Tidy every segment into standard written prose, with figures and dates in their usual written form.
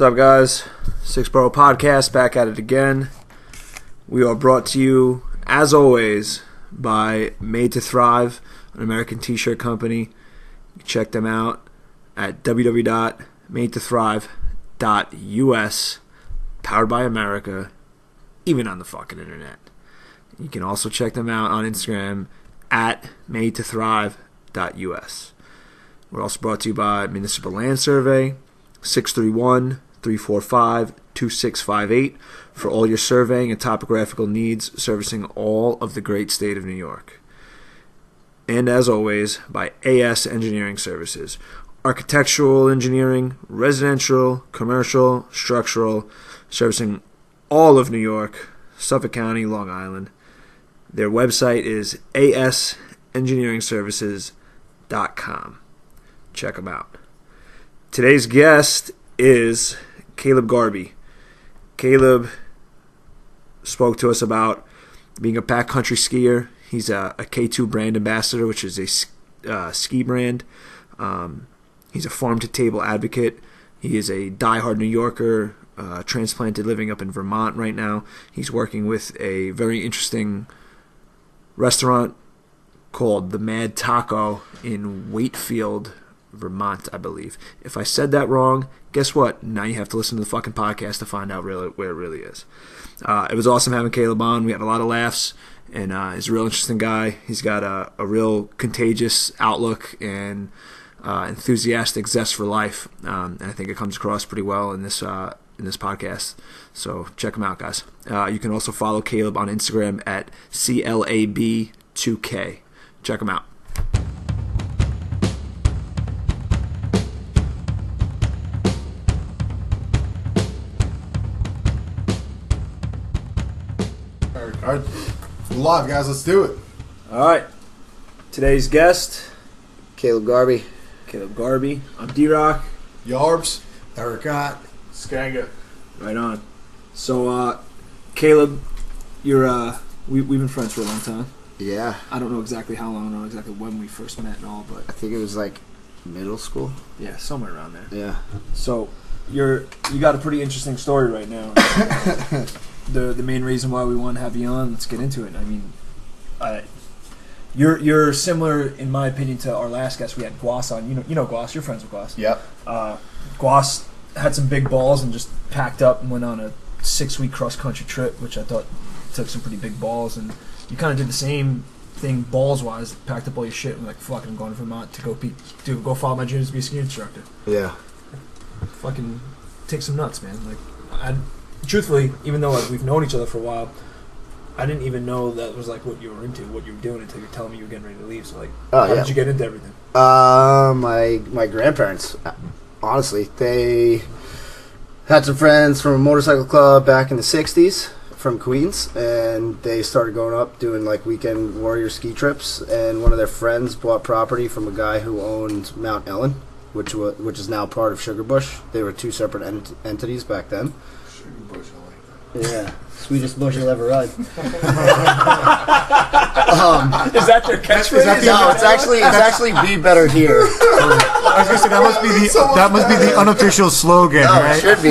What's up, guys? 6th Borough Podcast, back at it again. We are brought to you, as always, by Made to Thrive, an American t-shirt company. You check them out at www.madetothrive.us, powered by America, even on the fucking internet. You can also check them out on Instagram at madetothrive.us. We're also brought to you by Municipal Land Survey, 631-345-2658 for all your surveying and topographical needs, servicing all of the great state of New York. And as always, by AS Engineering Services, architectural engineering, residential, commercial, structural, servicing all of New York, Suffolk County, Long Island. Their website is asengineeringservices.com. Check them out. Today's guest is Caleb Garby. Caleb spoke to us about being a backcountry skier. He's a K2 brand ambassador, which is a ski brand. He's a farm-to-table advocate. He is a diehard New Yorker, transplanted, living up in Vermont right now. He's working with a very interesting restaurant called the Mad Taco in Wakefield, Vermont, I believe. If I said that wrong, guess what? Now you have to listen to the fucking podcast to find out where it really is. It was awesome having Caleb on. We had a lot of laughs, and he's a real interesting guy. He's got a real contagious outlook and enthusiastic zest for life, and I think it comes across pretty well in this podcast. So check him out, guys. You can also follow Caleb on Instagram at CLAB2K. Check him out. All right, we're live, guys. Let's do it. All right. Today's guest, Caleb Garby. I'm D-Rock. Yarbs. Eric Skanga. Right on. So, Caleb, you're we've been friends for a long time. Yeah. I don't know exactly how long, I don't know exactly when we first met and all, but I think it was like middle school. yeah, somewhere around there. Yeah. So, you got a pretty interesting story right now. The main reason why we want to have you on, let's get into it. I mean, you're similar, in my opinion, to our last guest. We had Guas on. You know Guas. You're friends with Guas. Yep. Guas had some big balls and just packed up and went on a 6-week cross-country trip, which I thought took some pretty big balls. And you kind of did the same thing balls-wise, packed up all your shit and like, fuck, I'm going to Vermont to go follow my dreams to be a ski instructor. Yeah. Fucking take some nuts, man. Like, truthfully, even though we've known each other for a while, I didn't even know that was like what you were into, what you were doing until you were telling me you were getting ready to leave. So like, how did you get into everything? My grandparents, honestly, they had some friends from a motorcycle club back in the 60s from Queens, and they started going up doing like weekend warrior ski trips, and one of their friends bought property from a guy who owned Mount Ellen, which is now part of Sugarbush. They were two separate entities back then. Sugarbush, I like that. Yeah. Sweetest bush you'll ever ride. Is that their catchphrase? No, it's actually be better here. I was gonna say that must be the unofficial slogan, No, right? it should be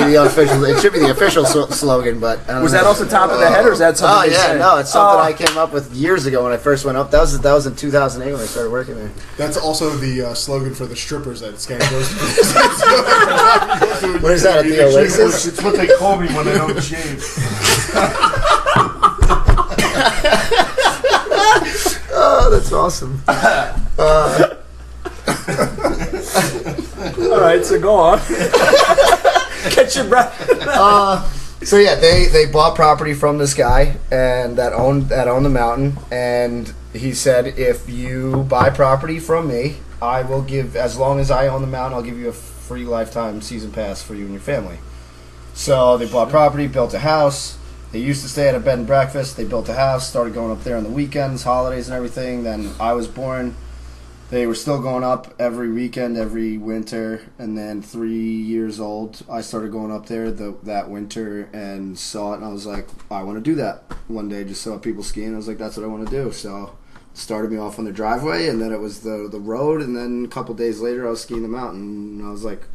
the official slogan, but I don't Was know. that also top of the head, or is that something? Oh they yeah, said? no, it's something I came up with years ago when I first went up. That was in 2008 when I started working there. That's also the slogan for the strippers that Skanga goes to. What is that, at the Oasis? It's what they call me when I don't shave. Oh, that's awesome. All right, so go on. Catch your breath. So yeah, they bought property from this guy and that owned the mountain, and he said, if you buy property from me, I will give, as long as I own the mountain, I'll give you a free lifetime season pass for you and your family. So they bought property, built a house. They used to stay at a bed and breakfast. They built a house, started going up there on the weekends, holidays and everything. Then I was born. They were still going up every weekend, every winter. And then 3 years old, I started going up there that winter and saw it. And I was like, I want to do that. One day just saw people skiing. I was like, that's what I want to do. So started me off on the driveway, and then it was the road. And then a couple days later, I was skiing the mountain. And I was like,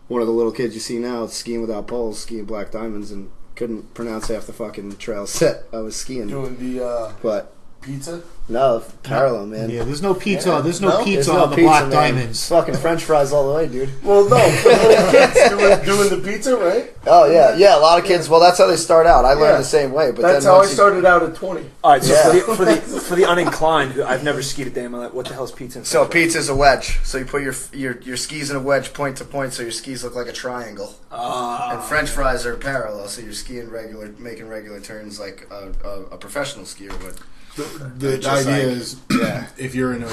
one of the little kids you see now skiing without poles, skiing black diamonds, and couldn't pronounce half the fucking trail set I was skiing. Doing the but pizza? no, parallel, man. Yeah, there's no pizza. Yeah. There's no No? pizza There's no on the pizza, Black man. Diamonds. Fucking French fries all the way, dude. Well, no, for the little kids doing the pizza, right? Oh yeah, a lot of kids. Well, that's how they start out. I learned the same way, but That's then how I once you- started out at 20. All right, so Yeah. for the uninclined, who I've never skied a day in my life. What the hell is pizza? And So French fries? pizza's a wedge. So you put your skis in a wedge, point to point, so your skis look like a triangle. And French fries are parallel, so you're skiing making regular turns like a professional skier would. The Just idea like- is, Yeah. if you're in a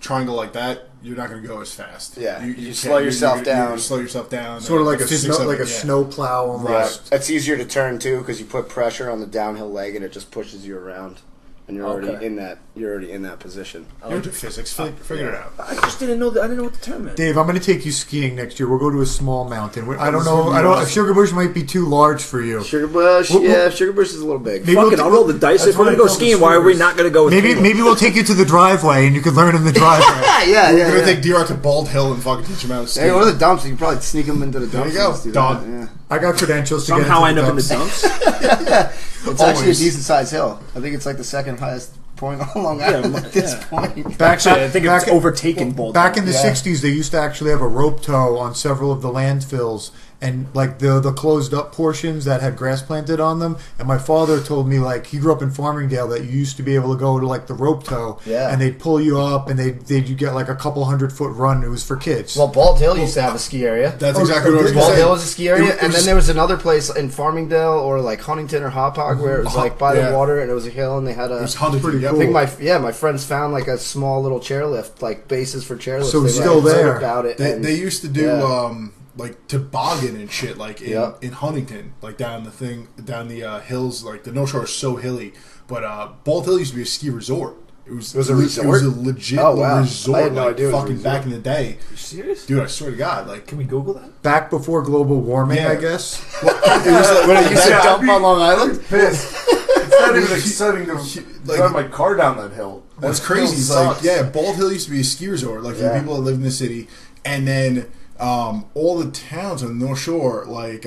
triangle like that, you're not going to go as fast. Yeah. You can't- slow yourself down. You slow yourself down. Sort of like The a physics snow, of like it, a yeah. snow plow almost. It's easier to turn too because you put pressure on the downhill leg and it just pushes you around, and you're already in that. You're already in that position. You're into physics. Figure it out. I just didn't know that. I didn't know what the term meant. Dave, I'm going to take you skiing next year. We'll go to a small mountain. I don't know. I don't. Sugar Bush might be too large for you. Sugar Bush, Sugar Bush is a little big. Maybe Fuck we'll it, I'll roll the dice. If we're gonna go skiing, why are we not gonna go with Caleb? Maybe we'll take you to the driveway and you can learn in the driveway. yeah, We're going to take D-Rock to Bald Hill and fucking teach him how to ski. Hey, what are the dumps? You can probably sneak them into the dumps. you go. and just do Done. that, I got credentials to Somehow I get end into up in the the dumps. dumps. It's actually a Always. decent sized hill. I think it's like the second highest point on Long Island at this point. Actually, I think it's overtaken Boulder. Back in the Yeah. 60s, they used to actually have a rope tow on several of the landfills, and like the closed up portions that had grass planted on them. And my father told me, like, he grew up in Farmingdale, that you used to be able to go to like the rope tow, Yeah. and they'd pull you up, and you get like a couple 100-foot run. It was for kids. Well, Bald Hill used to have a ski area. That's exactly what I was going Bald to say. Hill was a ski area, It and was- then there was another place in Farmingdale or like Huntington or Hauppauge where it was like by the Yeah. water and it was a hill and they had a. It was Huntington. pretty Yep. I think my friends found like a small little chairlift, like bases for chairlifts. So They, still like, there. wrote about it. They, and- they used to do yeah. like toboggan and shit like in Huntington, like down the hills. Like the North Shore is so hilly, but Bald Hill used to be a ski resort. It was a resort? It was a legit Oh, wow. resort. I had no like, idea it was a fucking resort. back in the day, You serious? dude. I swear to God, like Can we Google that? Back before global warming, Yeah. I guess. it was like, When it used to dump on Long Island. it's not even exciting to drive my car down that hill. That's That crazy. hill It's like, sucks. yeah, Bald Hill used to be a ski resort, like for Yeah. people that live in the city, and then all the towns on the North Shore, like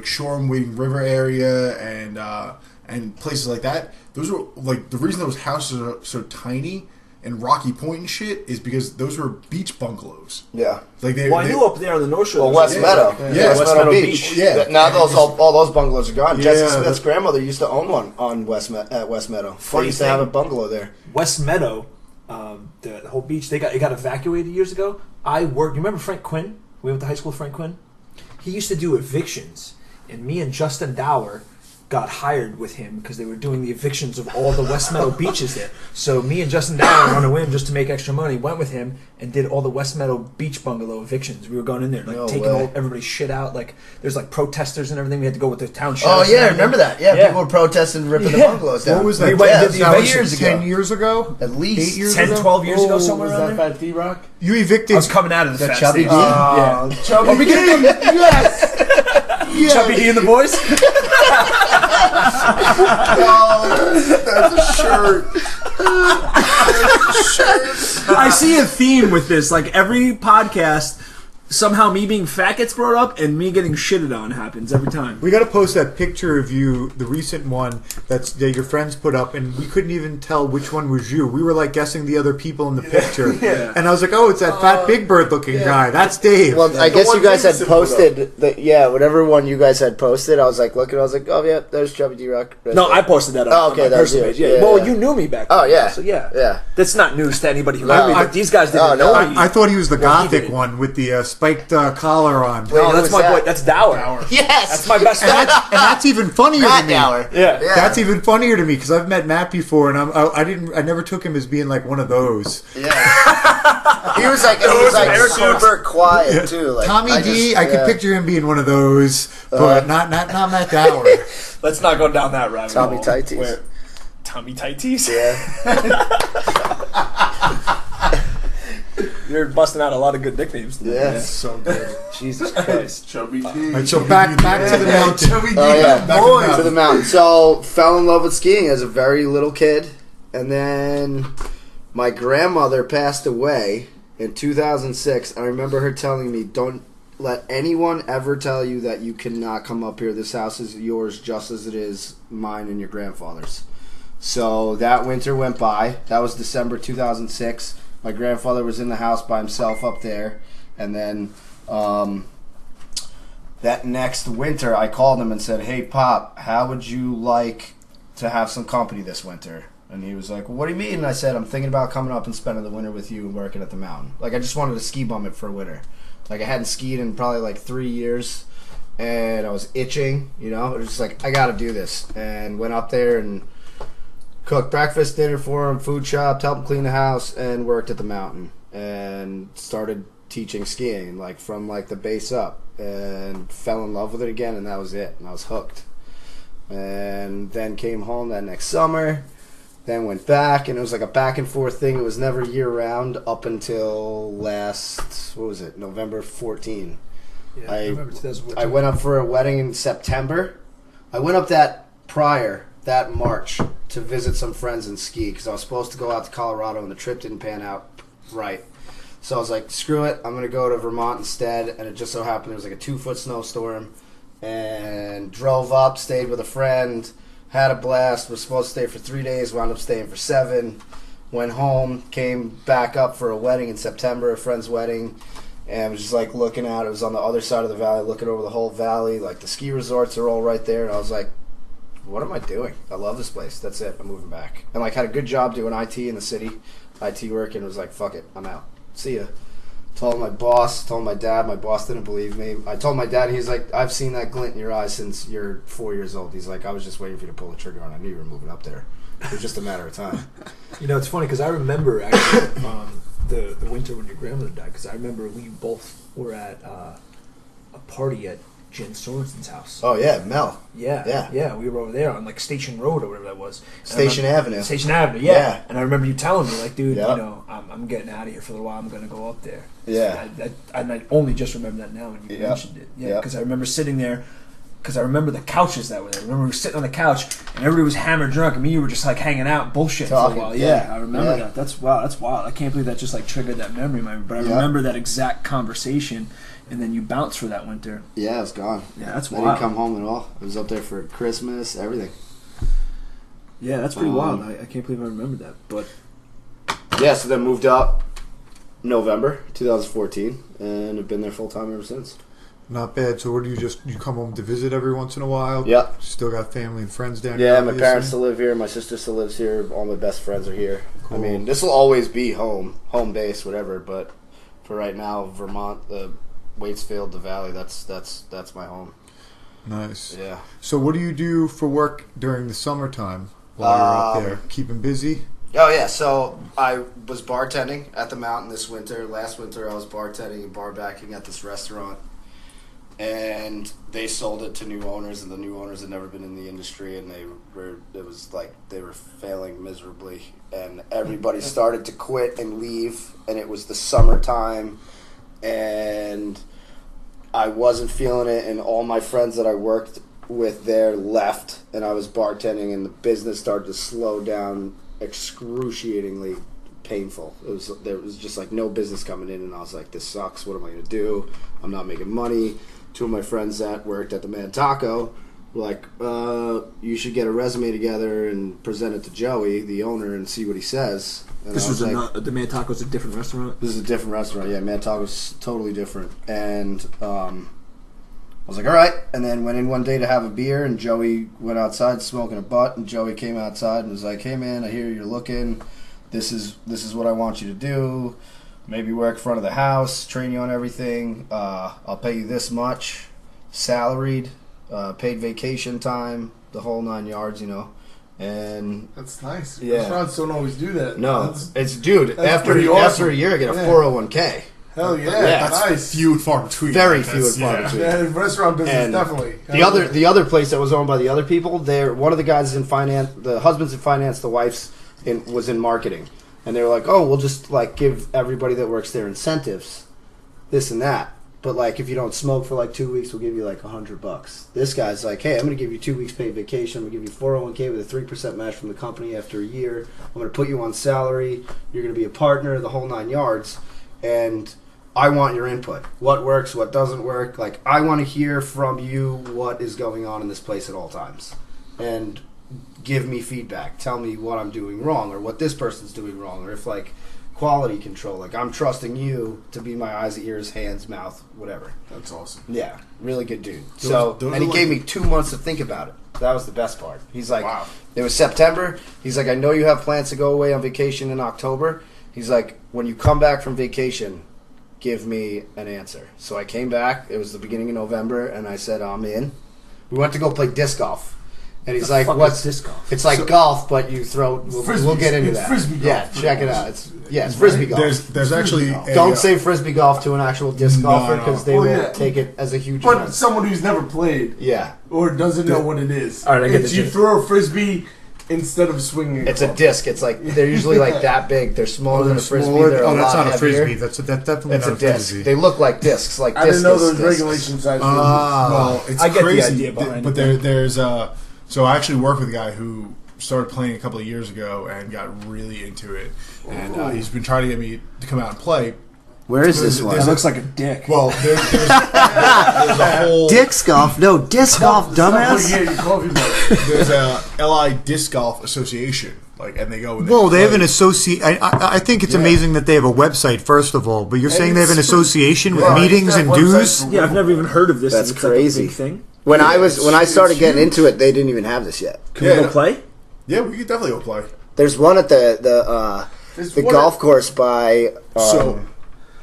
Shoreham, Wading River area, and places like that. Those were like the reason those houses are so tiny and Rocky Point and shit is because those were beach bungalows. Yeah. Like they. Well, I they- knew up there on the North Shore. Well, there was West a- Meadow. Yeah, West Meadow Beach. Yeah. Now all those bungalows are gone. Jesse Yeah, Smith's grandmother used to own one on West Meadow. They Funny used to have a thing. bungalow there. West Meadow, the whole beach, it got evacuated years ago. You remember Frank Quinn? We went to high school with Frank Quinn? He used to do evictions, and me and Justin Dower got hired with him because they were doing the evictions of all the West Meadow beaches there. So me and Justin Dower, on a whim, just to make extra money, went with him and did all the West Meadow beach bungalow evictions. We were going in there, No taking way. everybody's shit out. Like there's like protesters and everything. We had to go with the town Oh sheriff. yeah, remember that? Yeah, people were protesting, ripping the Yeah. bungalows down. What was that? We went and did the that was evictions. years ago. 10 years ago? At least 8 years 10, ago? 12 years ago, Oh, somewhere was around that there. Fat D-Rock? You evicted. I was coming out of the That fast Chubby stage. D? Yeah. Chubby D! Yes! Chubby D and the boys. That's a shirt. I see a theme with this. Like every podcast, somehow me being fat gets brought up, and me getting shitted on happens every time. We got to post that picture of you, the recent one that your friends put up, and we couldn't even tell which one was you. We were like guessing the other people in the picture, and I was like, "Oh, it's that fat Big Bird looking guy. That's Dave." Well, I guess one you guys had Jameson put posted whatever one you guys had posted. I was like looking, I was like, oh yeah, there's Chubby D-Rock. No, I posted that on, Oh, okay, on my that was personal you. page. Yeah. Yeah, Well, yeah. you knew me back Oh then. yeah, So yeah. yeah. That's not news to anybody who No, knew me, but these guys didn't oh, know no. me. I thought he was the Well, he gothic did. one with the spiked collar on. Wait, No, who that's was my that? boy. That's Dower. Yes, That's my best friend. And that's even funnier to Matt me. Dower. Yeah. That's even funnier to me because I've met Matt before, and I never took him as being like one of those. Yeah. He was like super quiet too. Like Tommy D, I could picture him being one of those, but not Matt Dower. Let's not go down that rabbit Tommy hole. Tighties. Where- Tommy Tighties? Yeah. You're busting out a lot of good nicknames. Yeah. So good. Jesus Christ. Chubby D. All right, so back to the mountain. Oh yeah, Back to the mountain. So fell in love with skiing as a very little kid, and then my grandmother passed away in 2006. I remember her telling me, "Don't let anyone ever tell you that you cannot come up here. This house is yours just as it is mine and your grandfather's. So that winter went by. That was December 2006. My grandfather was in the house by himself up there. And then that next winter, I called him and said, hey, Pop, how would you like to have some company this winter? And he was like, well, what do you mean? And I said, I'm thinking about coming up and spending the winter with you and working at the mountain. Like, I just wanted to ski bum it for a winter. Like, I hadn't skied in probably like 3 years, and I was itching, you know. It was just like, I got to do this. And went up there and cooked breakfast, dinner for him, food shopped, helped him clean the house, and worked at the mountain. And started teaching skiing, like, from, like, the base up. And fell in love with it again, and that was it. And I was hooked. And then came home that next summer. Then went back, and it was like a back and forth thing. It was never year round up until last, what was it, November 14. Yeah, November 2014. I went up for a wedding in September. I went up that March, to visit some friends and ski because I was supposed to go out to Colorado, and the trip didn't pan out right. So I was like, screw it, I'm going to go to Vermont instead. And it just so happened there was like a 2-foot snowstorm, and drove up, stayed with a friend. Had a blast. Was supposed to stay for 3 days. Wound up staying for 7. Went home. Came back up for a wedding in September, a friend's wedding. And was just like looking out. It was on the other side of the valley, looking over the whole valley. Like the ski resorts are all right there. And I was like, what am I doing? I love this place. That's it. I'm moving back. And like had a good job doing IT in the city. IT work. And was like, fuck it. I'm out. See ya. Told my boss, told my dad. My boss didn't believe me. I told my dad, he's like, I've seen that glint in your eyes since you're 4 years old. He's like, I was just waiting for you to pull the trigger on. I knew you were moving up there. It was just a matter of time. You know, it's funny because I remember actually the winter when your grandmother died, because I remember we both were at a party at Jen Sorensen's house. Oh, yeah, Mel. Yeah, we were over there on like Station Road or whatever that was. Station Avenue, yeah. And I remember you telling me, like, dude, yep. you know, I'm getting out of here for a little while. I'm going to go up there. Yeah. And I only just remember that now when you mentioned it. Yeah, because I remember sitting there, because I remember the couches that were there. I remember we were sitting on the couch, and everybody was hammered drunk, and me and you were just, like, hanging out bullshit talking for a while. Yeah, I remember that. That's wild. I can't believe that just, like, triggered that memory in my mind. But I remember that exact conversation. And then you bounced for that winter. Yeah, I was gone. Yeah, that's wild. I didn't come home at all. I was up there for Christmas, everything. Yeah, that's pretty wild. I can't believe I remembered that. But yeah, so then moved up November 2014, and have been there full time ever since. Not bad. So what do you come home to visit every once in a while? Yeah. Still got family and friends down here? Yeah, my parents still live here. My sister still lives here. All my best friends are here. Cool. I mean, this will always be home base, whatever. But for right now, Vermont, the Waitsfield, the Valley, that's my home. Nice. Yeah. So what do you do for work during the summertime while you're up there? Keeping busy? Oh, yeah. So I was bartending at the mountain this winter. Last winter I was bartending and bar backing at this restaurant. And they sold it to new owners, and the new owners had never been in the industry, and it was like they were failing miserably. And everybody started to quit and leave, and it was the summertime. And I wasn't feeling it, and all my friends that I worked with there left, and I was bartending, and the business started to slow down excruciatingly painful. There was just like no business coming in, and I was like, this sucks. What am I going to do? I'm not making money. 2 of my friends that worked at the Man Taco were like, you should get a resume together and present it to Joey, the owner, and see what he says. And this was the Man Taco's a different restaurant? This is a different restaurant, yeah. Man Taco's totally different. And I was like, all right. And then went in one day to have a beer, and Joey went outside smoking a butt, and Joey came outside and was like, hey, man, I hear you're looking. This is what I want you to do. Maybe work front of the house, train you on everything. I'll pay you this much, salaried, paid vacation time, the whole 9 yards, you know. And that's nice. Yeah. Restaurants don't always do that. No, that's after a year, I get a 401k. Hell yeah, That's nice. few and far between. Very few and far between. Yeah, restaurant business And definitely. The other place that was owned by the other people, one of the guys is in finance, the husband's in finance, the wife's was in marketing. And they were like, oh, we'll just like give everybody that works there incentives, this and that. But like if you don't smoke for like 2 weeks, we'll give you like $100. This guy's like, hey, I'm going to give you 2 weeks paid vacation. I'm going to give you 401k with a 3% match from the company after a year. I'm going to put you on salary. You're going to be a partner, the whole 9 yards. And I want your input. What works, what doesn't work. Like, I want to hear from you what is going on in this place at all times. And give me feedback. Tell me what I'm doing wrong or what this person's doing wrong. Or if, like, quality control. Like, I'm trusting you to be my eyes, ears, hands, mouth, whatever. That's awesome. Yeah, really good dude. Those And he are gave me 2 months to think about it. That was the best part. He's like, Wow. It was September. He's like, I know you have plans to go away on vacation in October. He's like, when you come back from vacation, give me an answer. So I came back. It was the beginning of November, and I said, I'm in. We went to go play disc golf. And he's like, "What's disc golf?" It's like golf, but you throw. We'll get into that. Frisbee golf. Yeah, check it out. It's frisbee golf. There's actually Don't say frisbee golf to an actual disc golfer because they Well, will yeah. take it as a huge. But offense. someone who's never played Yeah, or doesn't know what it is. All right, I get It's the you gist. throw a frisbee instead of swinging. it's a disc. It's like they're usually like that big. They're smaller than a frisbee. They're Oh, a that's lot not a heavier. frisbee. That's definitely It's not a a disc. frisbee. They look like discs. Like I didn't know discus those discs. regulation sizes. well, it's I get the crazy. idea behind but it. there's so I actually work with a guy who started playing a couple of years ago and got really into it, and he's been trying to get me to come out and play. Where is this one? It looks like a dick. Well, there's a whole Disc golf? No, disc golf, dumbass. Yeah, your coffee mug. there's a LI Disc Golf Association, and they go. And Whoa, they have play. an associate. I think it's Yeah. amazing that they have a website, first of all. But you're saying they have an it's- association with Yeah, meetings that and website's dues? for Yeah, I've never even heard of this. That's It's crazy. Like a big thing. When I started it's getting huge. into it, they didn't even have this yet. Can we Yeah. go play? Yeah, we could definitely go play. There's one at the There's the one golf course by So-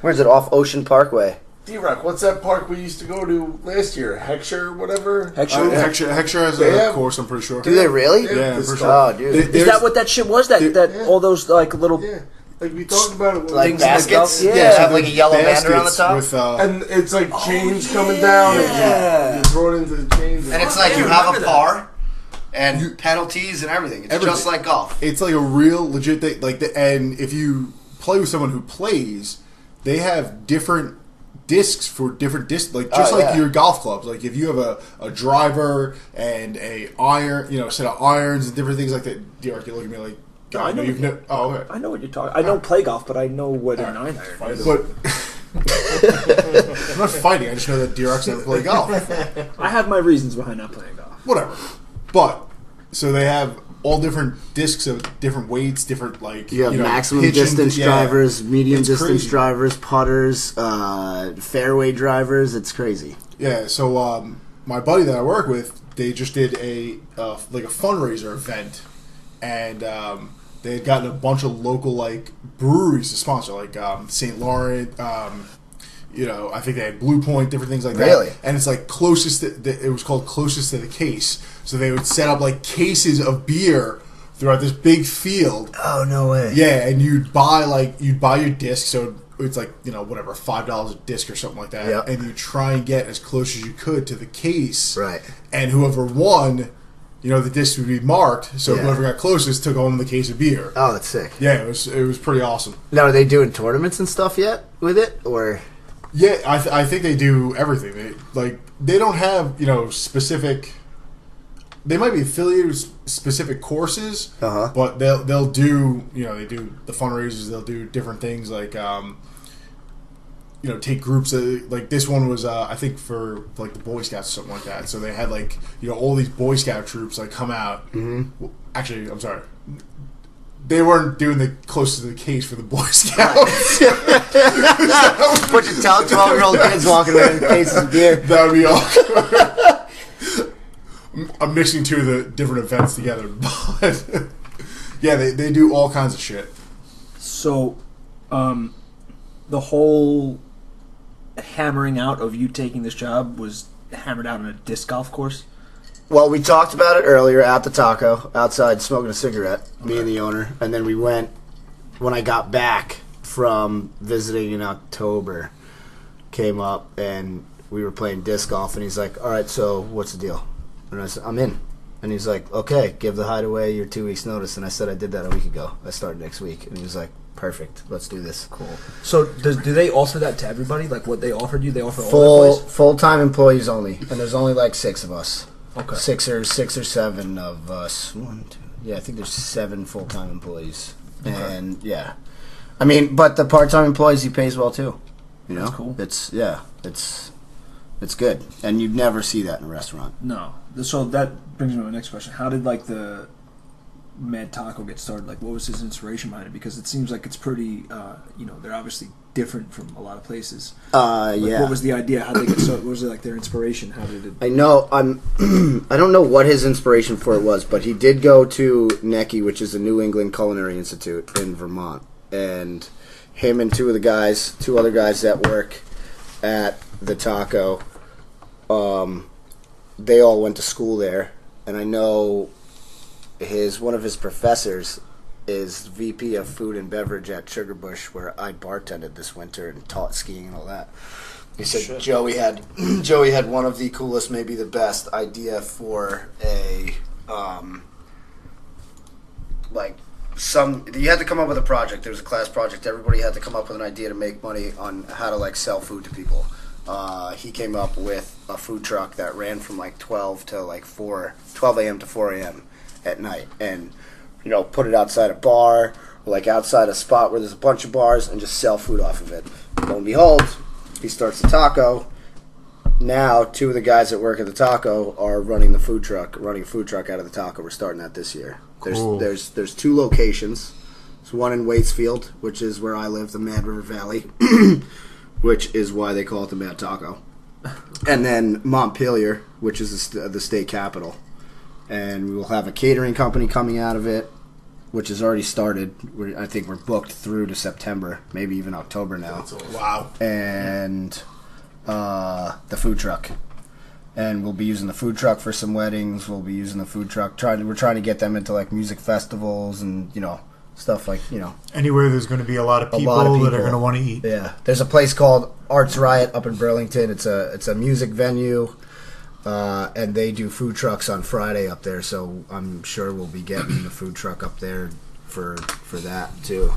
where's it off Ocean Parkway? D-Rock, what's that park we used to go to last year? Heckscher, whatever? Hector has They a have- course, I'm pretty sure. Do they really? Yeah, Disc for golf. sure. Oh, dude. Is that what that shit was? That Yeah. all those like little. Yeah, like we talked about it. Like Things baskets? like- Yeah, yeah, have like a yellow band around the Baskets top. with and it's like chains coming down. Yeah. And you throw it into the chains. And it's like Yeah, you I have a remember par and penalties and everything. It's Everything. just like golf. It's like a real legit thing. And if you play with someone who plays, they have different discs for different discs, just Oh, like yeah. your golf clubs. Like if you have a driver and a iron, set of irons and different things like that. Derek, you're looking at me like, God, I know you've what- never. Oh, okay. I know what you're talking. I don't play golf, but I know what a 9-iron is. But I'm not fighting. I just know that Derek's never played golf. I have my reasons behind not playing golf. Whatever. But so they have all different discs of different weights, different You have maximum pitch and- distance yeah. drivers, medium It's distance crazy. drivers, putters, fairway drivers. It's crazy. Yeah, so my buddy that I work with, they just did a fundraiser event, and they had gotten a bunch of local breweries to sponsor, St. Laurent. I think they had Blue Point, different things like that. Really? And it's closest. It was called closest to the case. So they would set up cases of beer throughout this big field. Oh no way! Yeah, and you'd buy your disc, so it's whatever, $5 a disc or something like that, Yep. and you try and get as close as you could to the case, Right. And whoever won, the disc would be marked, so Yeah. whoever got closest took home the case of beer. Oh, that's sick. Yeah, it was pretty awesome. Now, are they doing tournaments and stuff yet with it, or? Yeah, I think they do everything. They don't have specific. They might be affiliated with specific courses, Uh-huh. but they'll do they do the fundraisers. They'll do different things take groups this one was I think for the Boy Scouts or something like that. So they had all these Boy Scout troops come out. Mm-hmm. Well, actually, I'm sorry. They weren't doing the closest to the case for the Boy Scouts. Bunch of 12-year-old kids walking around with cases of beer. That would be awkward. I'm mixing two of the different events together, but yeah, they do all kinds of shit. So, the whole hammering out of you taking this job was hammered out on a disc golf course? Well, we talked about it earlier at the taco, outside smoking a cigarette, me and the owner. And then we went, when I got back from visiting in October, came up and we were playing disc golf. And he's like, all right, so what's the deal? And I said, I'm in. And he's like, okay, give the hideaway your 2 weeks notice. And I said, I did that a week ago. I started next week. And he was like, perfect, let's do this. Cool. So, do they offer that to everybody? Like what they offered you, they offer all their employees? Full-time employees only. And there's only 6 of us. Okay. Six or 7 of us. 1, 2. Yeah, I think there's 7 full-time employees. Okay. And yeah, I mean, but the part-time employees he pays well too. You know, That's cool. It's good, and you'd never see that in a restaurant. No. So that brings me to my next question. How did like the Mad Taco get started? Like, what was his inspiration behind it? Because it seems like it's pretty, they're obviously different from a lot of places. Yeah. What was the idea? How did they get started? What was it like their inspiration? How did it? I know I don't know what his inspiration for it was, but he did go to NECI, which is the New England Culinary Institute in Vermont, and him and two other guys that work at the taco, they all went to school there, and I know one of his professors is VP of Food and Beverage at Sugarbush, where I bartended this winter and taught skiing and all that. He said Joey had one of the coolest, maybe the best idea for a you had to come up with a project. There was a class project. Everybody had to come up with an idea to make money on how to like sell food to people. He came up with a food truck that ran from like 12 a.m. to 4 a.m. at night, and put it outside a bar, or like outside a spot where there's a bunch of bars, and just sell food off of it. Lo and behold, he starts the taco. Now, two of the guys that work at the taco are running a food truck out of the taco. We're starting that this year. Cool. There's two locations. There's one in Waitsfield, which is where I live, the Mad River Valley, which is why they call it the Mad Taco. And then Montpelier, which is the state capital. And we will have a catering company coming out of it, which has already started. I think we're booked through to September, maybe even October now. Wow. And the food truck. And we'll be using the food truck for some weddings. We'll be using the food truck. We're trying to get them into like music festivals and stuff like Anywhere there's going to be a lot of people that are going to want to eat. Yeah, there's a place called Arts Riot up in Burlington. It's a music venue, and they do food trucks on Friday up there. So I'm sure we'll be getting the food truck up there for that too.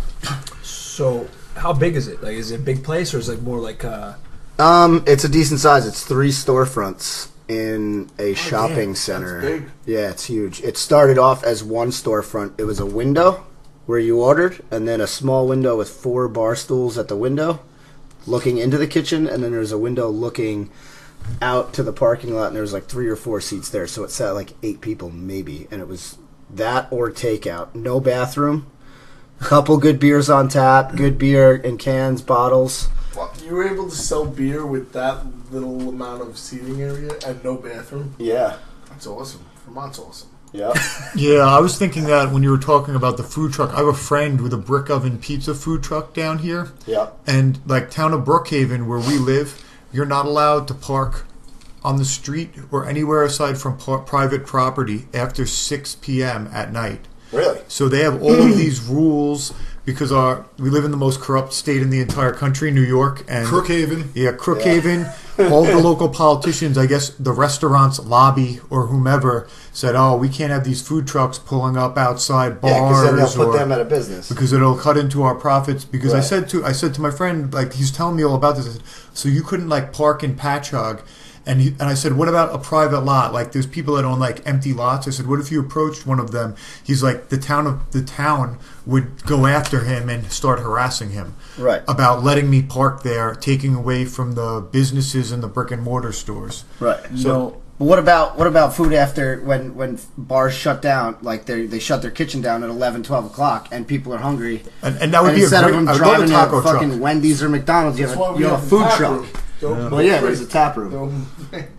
So how big is it? Like, is it a big place, or is it more like? It's a decent size. It's 3 storefronts in a shopping center. That's big. Yeah, it's huge. It started off as one storefront. It was a window where you ordered, and then a small window with 4 bar stools at the window looking into the kitchen, and then there's a window looking out to the parking lot, and there was like 3 or 4 seats there, so it sat like 8 people maybe, and it was that or takeout. No bathroom. Couple good beers on tap. Good beer in cans, bottles. You were able to sell beer with that little amount of seating area and no bathroom? Yeah. That's awesome. Vermont's awesome. Yeah. Yeah, I was thinking that when you were talking about the food truck. I have a friend with a brick oven pizza food truck down here. Yeah. And like town of Brookhaven, where we live, you're not allowed to park on the street or anywhere aside from private property after 6 p.m. at night. Really? So they have all of these rules because we live in the most corrupt state in the entire country, New York. And Crookhaven. Yeah, Crookhaven. All the local politicians, I guess the restaurant's lobby or whomever, said, "Oh, we can't have these food trucks pulling up outside bars." Yeah, because then they'll put them out of business. Because it'll cut into our profits. Because Right. I said to my friend, like he's telling me all about this. I said, so you couldn't like park in Patchogue, and I said, what about a private lot? Like there's people that own like empty lots. I said, what if you approached one of them? He's like, the town would go after him and start harassing him. Right. About letting me park there, taking away from the businesses and the brick and mortar stores. Right. So, what about food after when bars shut down? Like they shut their kitchen down at 11, 12 o'clock, and people are hungry. And that would be instead a of great. them I would love driving a to taco fucking truck. Wendy's or McDonald's, you have a food truck. Well, yeah, there's a tap room.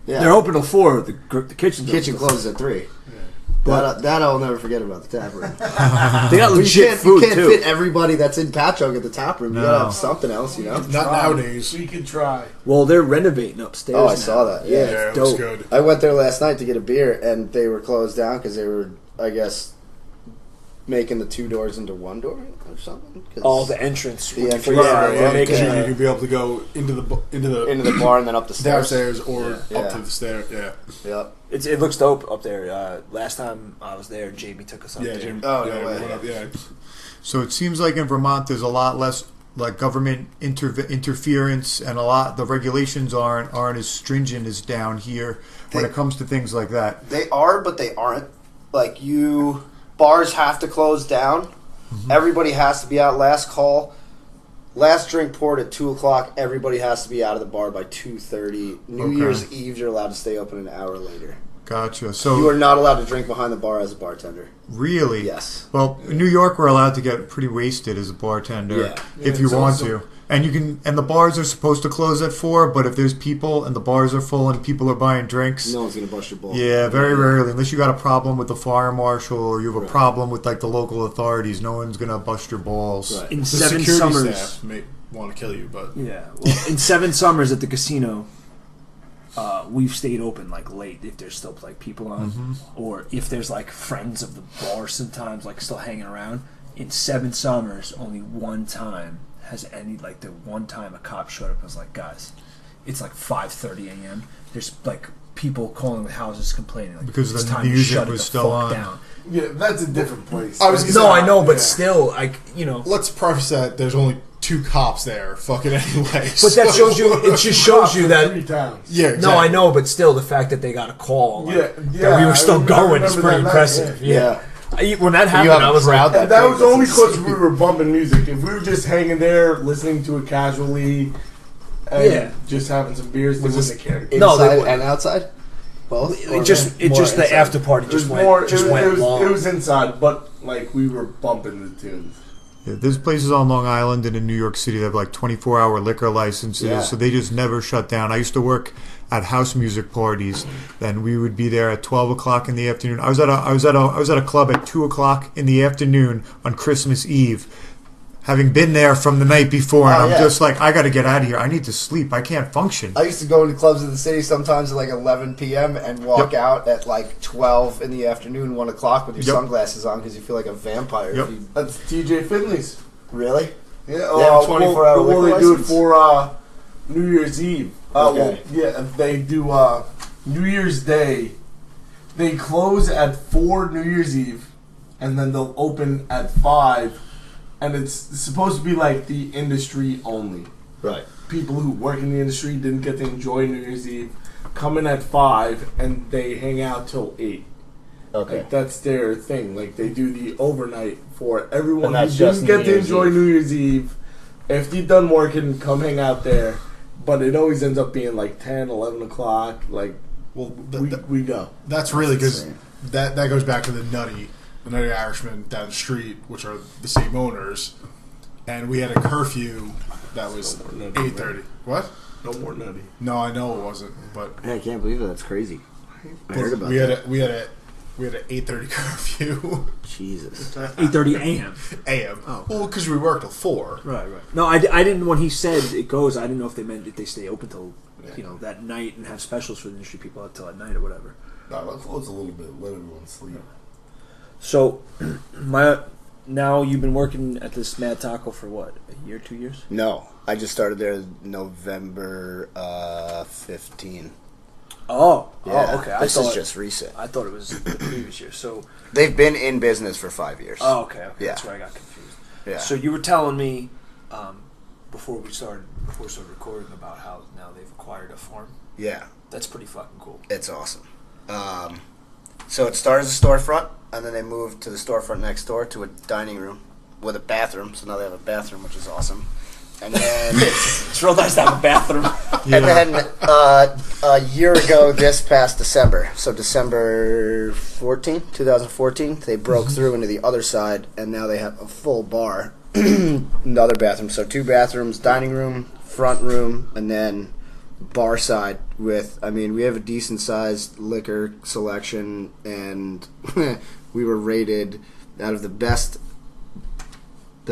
Yeah. They're open till 4. The kitchen Closes at 3. But that I'll never forget about the tap room. They got legit food you can't too. fit everybody that's in Patchogue at the tap room. You gotta have something else, Not nowadays. We could try. Well, they're renovating upstairs. Oh, I now. saw that. Yeah, Yeah, it's it was dope. good. I went there last night to get a beer, and they were closed down because they were, I guess, making the 2 doors into 1 door or something. Oh, the entrance. The entrance. Yeah, Yeah, making because yeah. you could be able to go into into the bar and then up the stairs. downstairs or Yeah. up to the stairs. Yeah. Yep. it looks dope up there. Last time I was there, Jamie took us up Yeah, there. Jim. Oh, yeah, no we way. went up, yeah. So it seems like in Vermont there's a lot less like government interference, and the regulations aren't as stringent as down here when it comes to things like that. They are, but they aren't. Like bars have to close down. Mm-hmm. Everybody has to be out last call. Last drink poured at 2:00. Everybody has to be out of the bar by 2:30. New Year's Eve, you're allowed to stay open an hour later. Gotcha. So you are not allowed to drink behind the bar as a bartender. Really? Yes. Well, in New York, we're allowed to get pretty wasted as a bartender if you want to. And you can, and the bars are supposed to close at 4. But if there's people and the bars are full and people are buying drinks, no one's gonna bust your balls. Yeah, very rarely, unless you got a problem with the fire marshal or you have a problem with like the local authorities. No one's gonna bust your balls. Right. In the 7 security summers, staff may want to kill you, but yeah. Well, in 7 summers at the casino, we've stayed open like late if there's still like people on, or if there's like friends of the bar sometimes like still hanging around. In 7 summers, only one time has any like the one time a cop showed up and was like, guys, it's like 5:30 a.m. There's like people calling the houses complaining like, because it's the time to music shut was the still fuck on. down. Yeah, that's a different place. I was gonna No, say, I know, but yeah. still, like, you know. let's preface that there's only 2 cops there, fucking anyway. But that shows you. It just shows you that. 3 towns. Yeah, exactly. No, I know, but still, the fact that they got a call, like, Yeah, that we were still going is remember pretty that night, impressive. Yeah. When that happened, have I a was crowd like, That was only That's because we were bumping music. If we were just hanging there, listening to it casually, and just having some beers, they wouldn't care. No, they Inside wouldn't. and outside. Both. it just the inside? after party It was just more. went long. It was inside, but like we were bumping the tunes. Yeah, there's places on Long Island and in New York City that have like 24-hour liquor licenses, Yeah. so they just never shut down. I used to work at house music parties, and we would be there at 12 o'clock in the afternoon. I was at a club at 2 o'clock in the afternoon on Christmas Eve, having been there from the night before, and I'm just like, I got to get out of here. I need to sleep. I can't function. I used to go into clubs in the city sometimes at like 11 p.m. and walk out at like 12 in the afternoon, 1 o'clock with your sunglasses on because you feel like a vampire. Yep. If you, That's TJ Finley's. really? Yeah, They have a 24-hour well, liquor they do it license? for New Year's Eve. Okay. Well, yeah, they do New Year's Day. They close at 4 New Year's Eve, and then they'll open at 5. And it's supposed to be like the industry only. Right. People who work in the industry didn't get to enjoy New Year's Eve. Come in at 5 and they hang out till 8. Okay. Like that's their thing. Like they do the overnight for everyone And who that's just didn't get New to Year's enjoy Eve. New Year's Eve. If you're done working, come hang out there. But it always ends up being like 10, 11 o'clock. Like Well, we go. that's really because insane. that goes back to the Nutty Irishmen down the street, which are the same owners, and we had a curfew that was No more Nutty, 8:30. What? No more nutty. No, I know it wasn't, but Yeah, I can't believe it. That's crazy. I heard about we had that. we had an 8:30 curfew Jesus. 8:30 a.m. a.m. Oh. Well, because we worked till 4. Right. No, I didn't. When he said it goes, I didn't know if they meant that they stay open till that night and have specials for the industry people until at night or whatever. No, let's close a little bit. Let everyone sleep. So, now you've been working at this Mad Taco for what, a year, 2 years? No, I just started there November 15. Oh, Yeah, okay. this is just recent. I thought it was the previous year. So, They've been in business for 5 years. okay. Yeah. That's where I got confused. Yeah. So you were telling me before we started recording about how now they've acquired a farm. Yeah, That's pretty fucking cool. it's awesome. So it started as a storefront, and then they moved to the storefront next door to a dining room with a bathroom. So now they have a bathroom, which is awesome. And then, It's real nice to have a bathroom. and then a year ago, this past December, so December 14th, 2014, they broke through into the other side, and now they have a full bar, another bathroom. So 2 bathrooms, dining room, front room, and then bar side with, I mean, we have a decent sized liquor selection, and we were rated out of the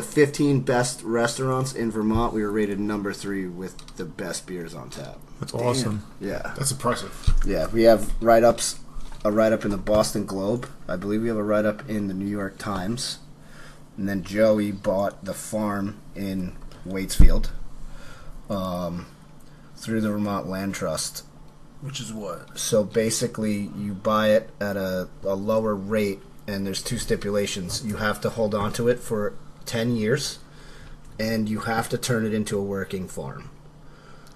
15 best restaurants in Vermont, we were rated number 3 with the best beers on tap. That's awesome. Yeah. That's impressive. Yeah, we have write-ups, a write-up in the Boston Globe. I believe we have a write-up in the New York Times. And then Joey bought the farm in Waitsfield through the Vermont Land Trust. Which is what? So basically, you buy it at a lower rate, and there's 2 stipulations. You have to hold on to it for 10 years, and you have to turn it into a working farm.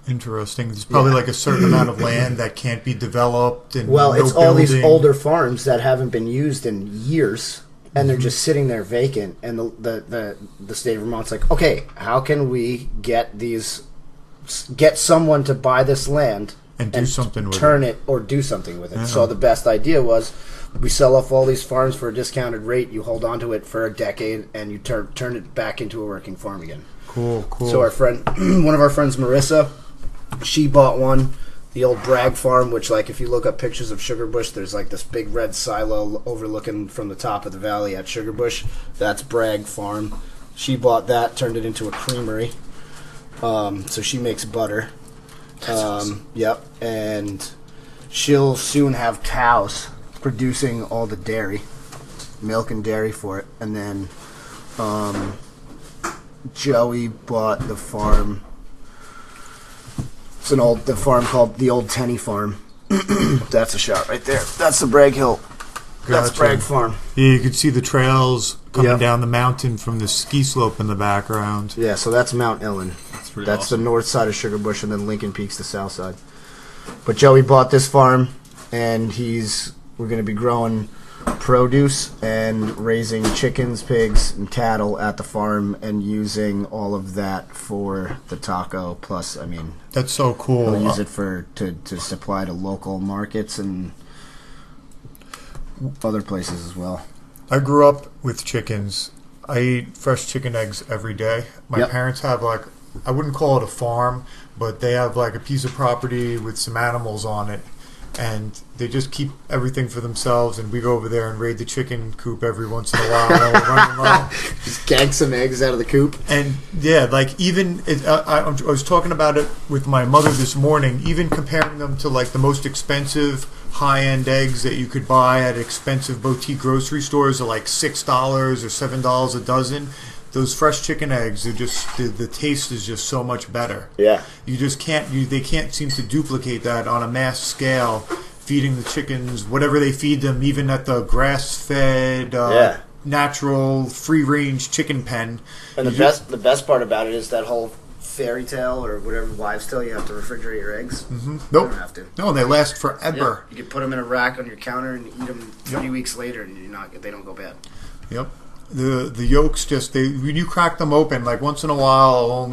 Interesting. There's probably like a certain amount of land that can't be developed. And Well, no it's all these building. older farms that haven't been used in years, and they're just sitting there vacant. And the state of Vermont's like, okay, how can we get someone to buy this land And do something with turn it or do something with it? Yeah. So the best idea was, we sell off all these farms for a discounted rate. You hold on to it for a decade, and you turn it back into a working farm again. Cool. So our friend, one of our friends, Marissa, she bought one, the old Bragg farm, which, like, if you look up pictures of Sugarbush, there's like this big red silo overlooking from the top of the valley at Sugarbush. That's Bragg farm. She bought that, turned it into a creamery. So she makes butter. Awesome. Yep, and she'll soon have cows producing all the dairy, milk and dairy for it. And then Joey bought the farm. It's the farm called the Old Tenny Farm. That's a shot right there. That's the Bragg Hill. That's Gotcha. Bragg Farm. Yeah, you could see the trails coming Yep. down the mountain from the ski slope in the background. Yeah, so that's Mount Ellen. pretty That's awesome. the north side of Sugarbush, and then Lincoln Peak's the south side. But Joey bought this farm, and we're going to be growing produce and raising chickens, pigs, and cattle at the farm, and using all of that for the taco. Plus, I mean, That's so cool. we'll use it to supply to local markets and other places as well. I grew up with chickens. I eat fresh chicken eggs every day. My Yep. parents have I wouldn't call it a farm, but they have a piece of property with some animals on it. And they just keep everything for themselves, and we go over there and raid the chicken coop every once in a while. And we'll run around. Just gag some eggs out of the coop. And yeah, I was talking about it with my mother this morning, even comparing them to the most expensive high-end eggs that you could buy at expensive boutique grocery stores are $6 or $7 a dozen. Those fresh chicken eggs are just the taste is just so much better. Yeah. You just can't. They can't seem to duplicate that on a mass scale. Feeding the chickens whatever they feed them, even at the grass-fed, natural, free-range chicken pen. And the best part about it is that whole fairy tale or whatever wives' tale, you have to refrigerate your eggs. Mm-hmm. You Nope. don't have to. No, they last forever. Yeah. You can put them in a rack on your counter and eat them 3 weeks later, and they don't go bad. Yep. The yolks when you crack them open, once in a while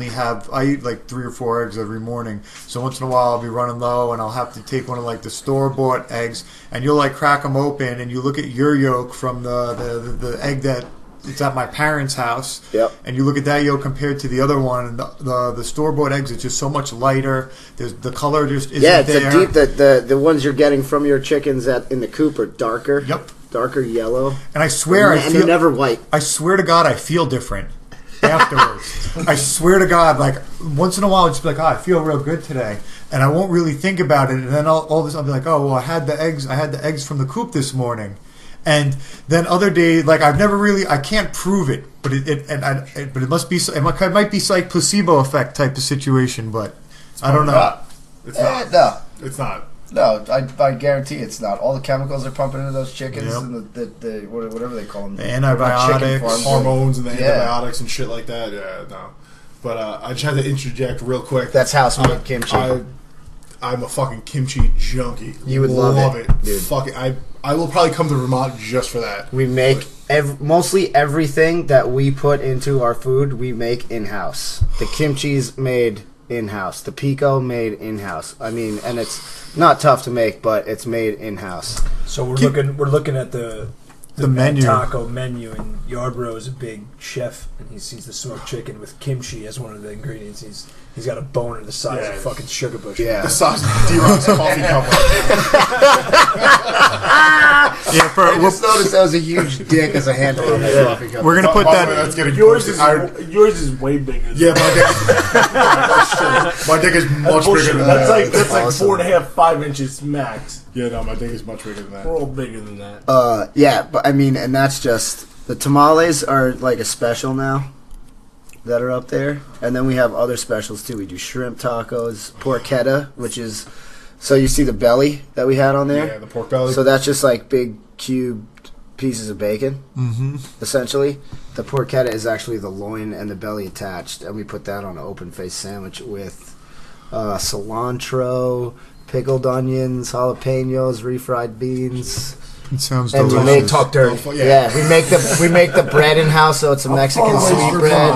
I eat 3 or 4 eggs every morning. So once in a while I'll be running low and I'll have to take one of the store-bought eggs, and you'll crack them open and you look at your yolk from the egg that it's at my parents' house. Yep. And you look at that yolk compared to the other one, and the store-bought eggs, it's just so much lighter. The color just isn't Yeah, it's there. a deep. The ones you're getting from your chickens in the coop are darker. Yep. Darker yellow. And I swear and they're never white. I swear to God, I feel different afterwards. I swear to God, once in a while, I'll just be I feel real good today, and I won't really think about it. And then all this, I'll be oh, well, I had the eggs from the coop this morning, and then other days, I've never really, I can't prove it, but it must be, it might be placebo effect type of situation, but I don't know. It's not. No. It's not. No, I guarantee it's not. All the chemicals they're pumping into those chickens Yep. and the whatever they call them. The antibiotics, farms. Hormones and the Yeah. antibiotics and shit like that. Yeah, no. But I just had to interject real quick. That's house-made kimchi. I'm a fucking kimchi junkie. You would love it, dude. Fucking, I will probably come to Vermont just for that. We make mostly everything that we put into our food, we make in-house. The kimchi's made in-house. The pico made in-house. I mean, and it's not tough to make, but it's made in-house. So we're looking at the menu. taco menu, and Yarbrough is a big chef, and he sees the smoked chicken with kimchi as one of the ingredients. He's got a boner the size of fucking Sugarbush. Yeah. The size of D-Rock's coffee cup. I just noticed that was a huge dick as a handle on that coffee cup. We're gonna put that. That's getting Yours posted. yours is way bigger. Than Yeah, my dick is much bigger than That's that. that's Awesome. 4.5, 5 inches max. Yeah, no, my dick is much bigger than that. We're all bigger than that. Yeah, but I mean, and that's just the tamales are a special now that are up there, and then we have other specials too. We do shrimp tacos, porchetta, which is so you see the belly that we had on there. Yeah, the pork belly. So that's just big cubed pieces of bacon, essentially. The porchetta is actually the loin and the belly attached, and we put that on an open-faced sandwich with cilantro, pickled onions, jalapenos, refried beans. It sounds And we delicious. make Talk dirty. Yeah, we make the bread in house, so it's a Mexican sweet bread.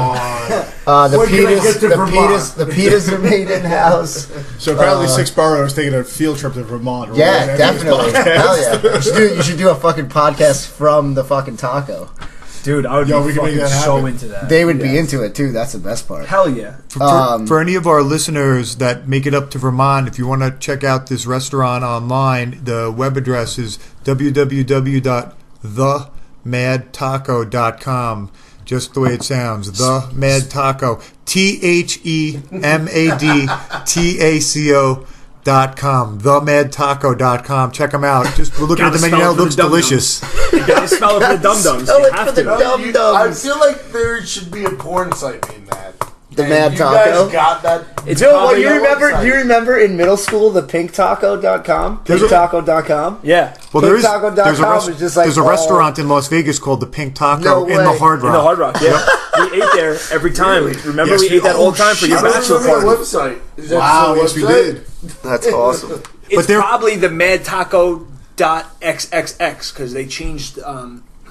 The Where can I get to Vermont? the pitas are made in house. So apparently 6th Borough is taking a field trip to Vermont. Right? Yeah, definitely. Hell yeah. You should do a fucking podcast from the fucking taco. Dude, I would Yo, be we can make fucking that so happen. into that. They would be into it too. That's the best part. Hell yeah. For any of our listeners that make it up to Vermont, if you want to check out this restaurant online, the web address is www.themadtaco.com. Just the way it sounds. The Mad Taco. TheMadTaco.com. TheMadTaco.com. Check them out. Just we're looking at the Gotta menu. spell It it for looks the dum-dums. delicious. You gotta spell it for the dum-dums. Spell You it have for the to. dum-dums. I feel like there should be a porn site named that. The And Mad you Taco? guys got that? It's Bill, probably you a remember? website. Do you remember in middle school the pinktaco.com? Pinktaco.com. Yeah. Well, there's a, Pinktaco.com is just like there's a all- restaurant in Las Vegas called the Pink Taco No in the way. Hard Rock. In the Hard Rock, yeah. We ate there every time. Remember Yes, we ate that all the time for your I don't bachelor remember party. the website. Is that Wow, still a yes, we website? did. That's awesome. It's they're- probably the madtaco.xxx because they changed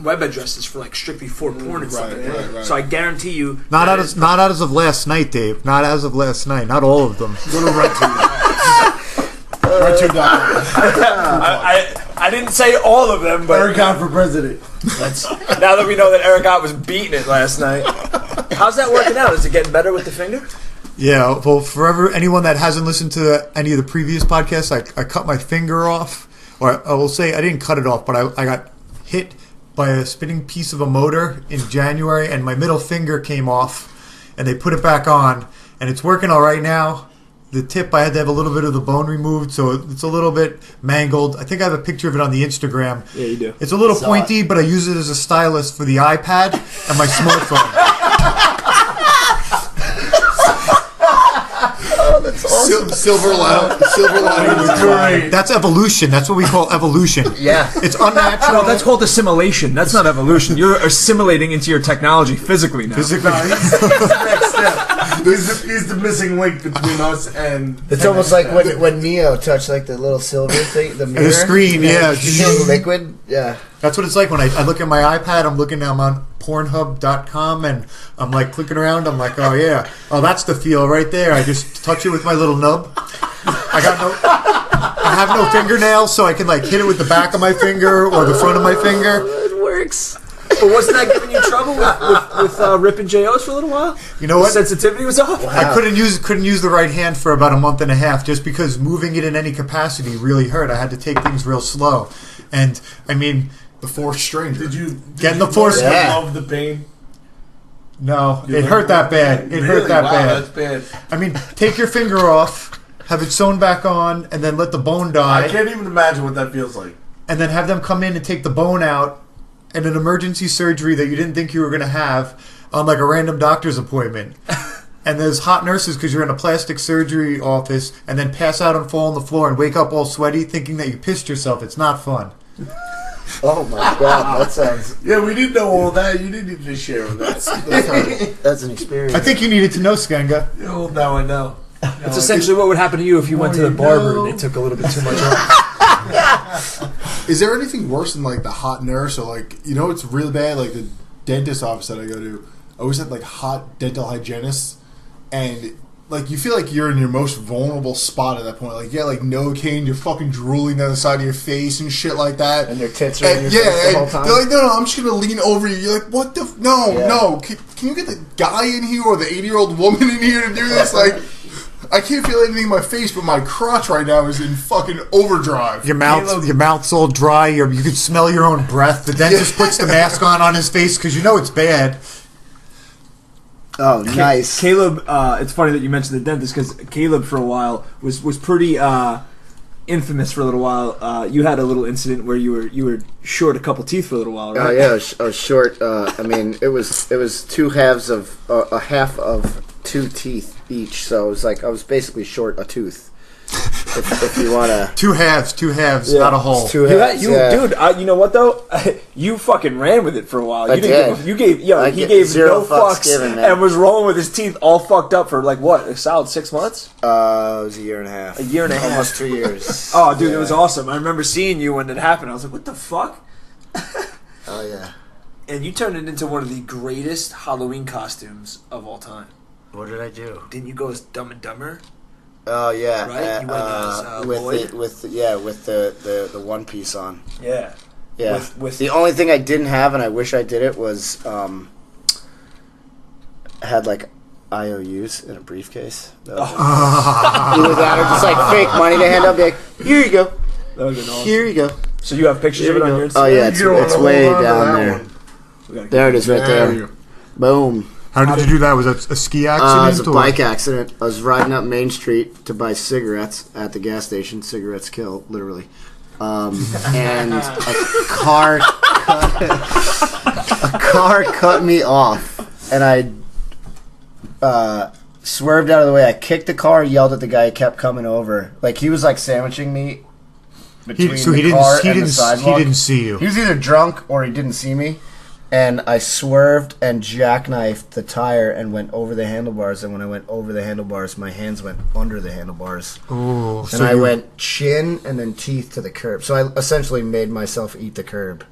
web addresses for like strictly for porn and stuff like that. right. So I guarantee you, Not as of last night, Dave. Not as of last night. Not all of them. Go to RedTube. RedTube.com. I didn't say all of them, but Eric Ott for president. now that we know that Eric Ott was beating it last night, how's that working out? Is it getting better with the finger? Yeah, well, for anyone that hasn't listened to any of the previous podcasts, I cut my finger off. Or I will say I didn't cut it off, but I got hit by a spinning piece of a motor in January, and my middle finger came off, and they put it back on, and it's working all right now. The tip, I had to have a little bit of the bone removed, so it's a little bit mangled. I think I have a picture of it on the Instagram. Yeah, you do. It's a little pointy, but I use it as a stylus for the iPad and my smartphone. That's awesome. Silver lining. Great. That's evolution. That's what we call evolution. Yeah. It's unnatural. No, that's called assimilation. That's not evolution. You're assimilating into your technology physically now. He's the next step. He's the missing link between us and. It's almost like when Neo touched like the little silver thing, the mirror. The screen, yeah. It became liquid. Yeah. That's what it's like when I look at my iPad. I'm on Pornhub.com and I'm like clicking around. I'm like, oh yeah, oh that's the feel right there. I just touch it with my little nub. I have no fingernails, so I can like hit it with the back of my finger or the front of my finger. It works. But wasn't that giving you trouble with ripping JOs for a little while? You know what? Sensitivity was off. I couldn't use the right hand for about a month and a half just because moving it in any capacity really hurt. I had to take things real slow, and I mean. The fourth stranger. Did you Getting the force- Yeah. love the pain? No, it hurt that bad. It hurt that wow, bad. That's bad. I mean, take your finger off, have it sewn back on, and then let the bone die. I can't even imagine what that feels like. And then have them come in and take the bone out in an emergency surgery that you didn't think you were going to have on like a random doctor's appointment. And there's hot nurses because you're in a plastic surgery office and then pass out and fall on the floor and wake up all sweaty thinking that you pissed yourself. It's not fun. Oh my god, that sounds. Yeah, we didn't know all that. You didn't need to share with us. That's an experience. I think you needed to know, Skenga. Oh, now I know. That's essentially what would happen to you if you went to the barber and it took a little bit too much off. Is there anything worse than like the hot nurse or like it's really bad? Like the dentist office that I go to, I always had like hot dental hygienists, and like you feel like you're in your most vulnerable spot at that point. Like you got like Novocaine, you're fucking drooling down the side of your face and shit like that. And their tits are in your face the whole time. They're like, no, I'm just gonna lean over you. You're like, what the? No. Can you get the guy in here or the 80-year-old woman in here to do this? Like, I can't feel anything in my face, but my crotch right now is in fucking overdrive. Your mouth's all dry. You can smell your own breath. The dentist puts the mask on his face because it's bad. Oh, nice. Caleb, it's funny that you mentioned the dentist because Caleb for a while was pretty infamous for a little while. You had a little incident where you were short a couple teeth for a little while, right? Oh yeah, I was short. I mean, it was two halves of a half of two teeth each, so it was like I was basically short a tooth. if you want to. Two halves, Yeah. not a whole. Two halves, Dude, you know what though? You fucking ran with it for a while. I You didn't did. Give, you gave, yo, I he get gave zero no fucks fucks given, man. and was rolling with his teeth all fucked up for like what? A solid 6 months? It was a year and a half. A year and a half. Almost 2 years. Oh, dude, it was awesome. I remember seeing you when it happened. I was like, what the fuck? Oh yeah. And you turned it into one of the greatest Halloween costumes of all time. What did I do? Didn't you go as Dumb and Dumber? Oh yeah. Right? You went as Lloyd? with the one piece on. Yeah. Yeah. With the only thing I didn't have, and I wish I did it, was had like IOUs in a briefcase. Either that or just like fake money to hand up. Be like, here you go. That would have been awesome. Here you go. So you have pictures Here of it you on go. your Instagram? Oh yeah, it's way down there. One. There it is, right there. Boom. How did you do that? Was that a ski It accident? was a bike accident. I was riding up Main Street to buy cigarettes at the gas station. Cigarettes kill, literally. And a car cut me off, and I swerved out of the way. I kicked the car, yelled at the guy, he kept coming over. Like he was like sandwiching me between the car and the sidewalk. He didn't see you. He was either drunk or he didn't see me. And I swerved and jackknifed the tire and went over the handlebars. And when I went over the handlebars, my hands went under the handlebars. Oh, And I went chin and then teeth to the curb. So I essentially made myself eat the curb.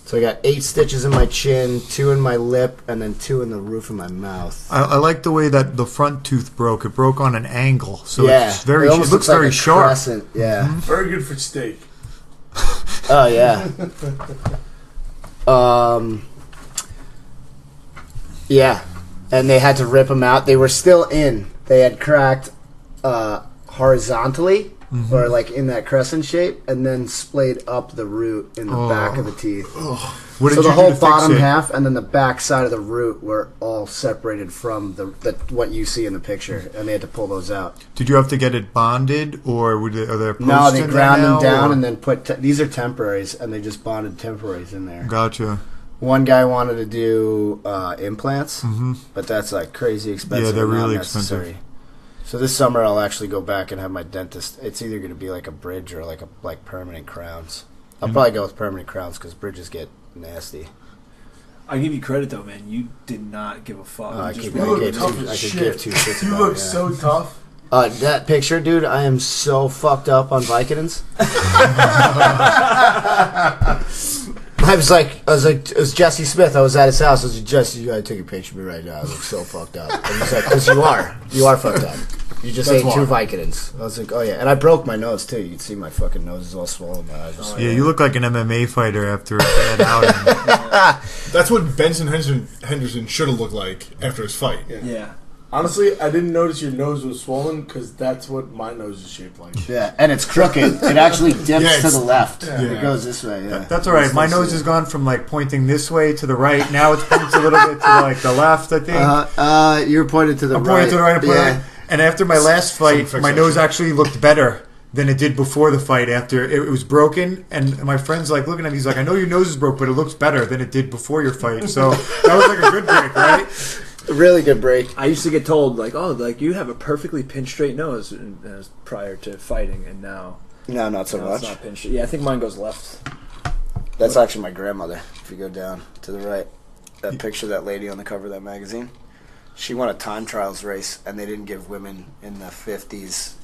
So I got 8 stitches in my chin, 2 in my lip, and then 2 in the roof of my mouth. I like the way that the front tooth broke. It broke on an angle, so Yeah. it's very. It almost It looks like very a sharp. crescent. Yeah. Very good for steak. Oh yeah. Yeah, and they had to rip them out. They were still in. They had cracked horizontally, or like in that crescent shape, and then splayed up the root in the back of the teeth. What did So you the do whole to fix bottom it? half and then the back side of the root were all separated from the what you see in the picture, and they had to pull those out. Did you have to get it bonded, or are there posts No, they in ground there them now, down or- and then put these are temporaries, and they just bonded temporaries in there. Gotcha. One guy wanted to do implants, but that's like crazy expensive. Yeah, they're and not really necessary. expensive. So this summer I'll actually go back and have my dentist. It's either going to be like a bridge or like permanent crowns. I'll probably go with permanent crowns because bridges get nasty. I give you credit though, man. You did not give a fuck. I You just could You look give tough two- as I could shit. give 2 shits You about look it, yeah. so tough. That picture, dude, I am so fucked up on Vicodins. I was like, it was Jesse Smith. I was at his house. I was like, Jesse, you gotta take a picture of me right now. I look so fucked up. And he's like, because you are fucked up. You just ate 2 Vicodins. I was like, oh yeah. And I broke my nose too. You'd see my fucking nose is all swollen. My eyes are swollen. Yeah, you look like an MMA fighter after a bad outing. That's what Benson Henderson should have looked like after his fight. Yeah. Honestly, I didn't notice your nose was swollen because that's what my nose is shaped like. Yeah, and it's crooked. It actually dips to it's- the left. yeah. It goes this way. Yeah, That's all right. My nose has gone from like pointing this way to the right. Now it's pointing a little bit to like the left, I think. You're pointed to the I'm right. pointing to the right. I'm pointing to the Yeah. right. And after my last fight, fix my that nose shit. actually looked better than it did before the fight. After it was broken, and my friend's like looking at me. He's like, "I know your nose is broke, but it looks better than it did before your fight." So that was like a good break, right? Really good break. I used to get told like, oh, like you have a perfectly pinched straight nose prior to fighting, and now No, not so it's much. not pinched. Yeah, I think mine goes left. That's actually my grandmother. If you go down to the right, that picture of that lady on the cover of that magazine, she won a time trials race, and they didn't give women in the 50s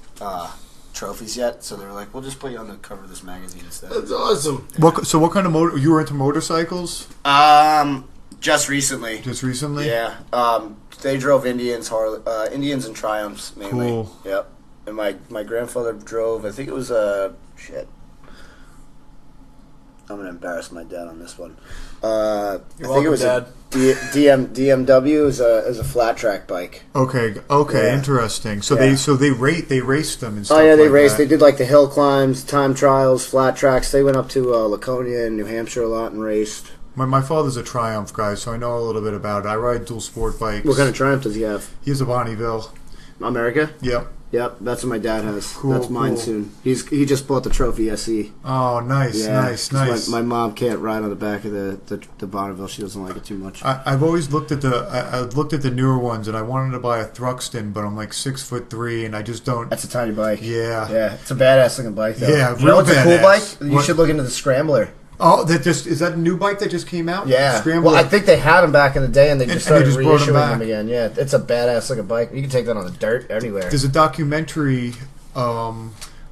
trophies yet, so they were like, we'll just put you on the cover of this magazine instead. That's awesome. So what kind of motor? You were into motorcycles Just recently. just recently? Yeah. They drove Indians, Indians and Triumphs mainly. Cool. Yep. And my grandfather drove, I think it was shit. I'm gonna embarrass my dad on this one. I think welcome, it was Dad. DMW is a flat track bike. Okay. Yeah. Interesting. So Yeah. they raced them and stuff. Oh yeah, they like raced. that. They did like the hill climbs, time trials, flat tracks. They went up to Laconia and New Hampshire a lot and raced. My father's a Triumph guy, so I know a little bit about it. I ride dual sport bikes. What kind of Triumph does he have? He has a Bonneville. America? Yep. Yep, that's what my dad has. Cool, that's mine cool. soon. He just bought the Trophy SE. Oh, nice, Yeah, nice, 'cause nice. My mom can't ride on the back of the Bonneville. She doesn't like it too much. I've always looked at I've looked at the newer ones, and I wanted to buy a Thruxton, but I'm like 6'3", and I just don't. That's a tiny bike. Yeah. Yeah, it's a badass looking bike, though. Yeah, you know what's a cool badass. bike? You What? should look into the Scrambler. Oh, is that a new bike that just came out? Yeah. Scrambler. Well, I think they had them back in the day, and they just And they started just brought 'em reissuing back. them again. Yeah, it's a badass looking bike. You can take that on the dirt anywhere. There's a documentary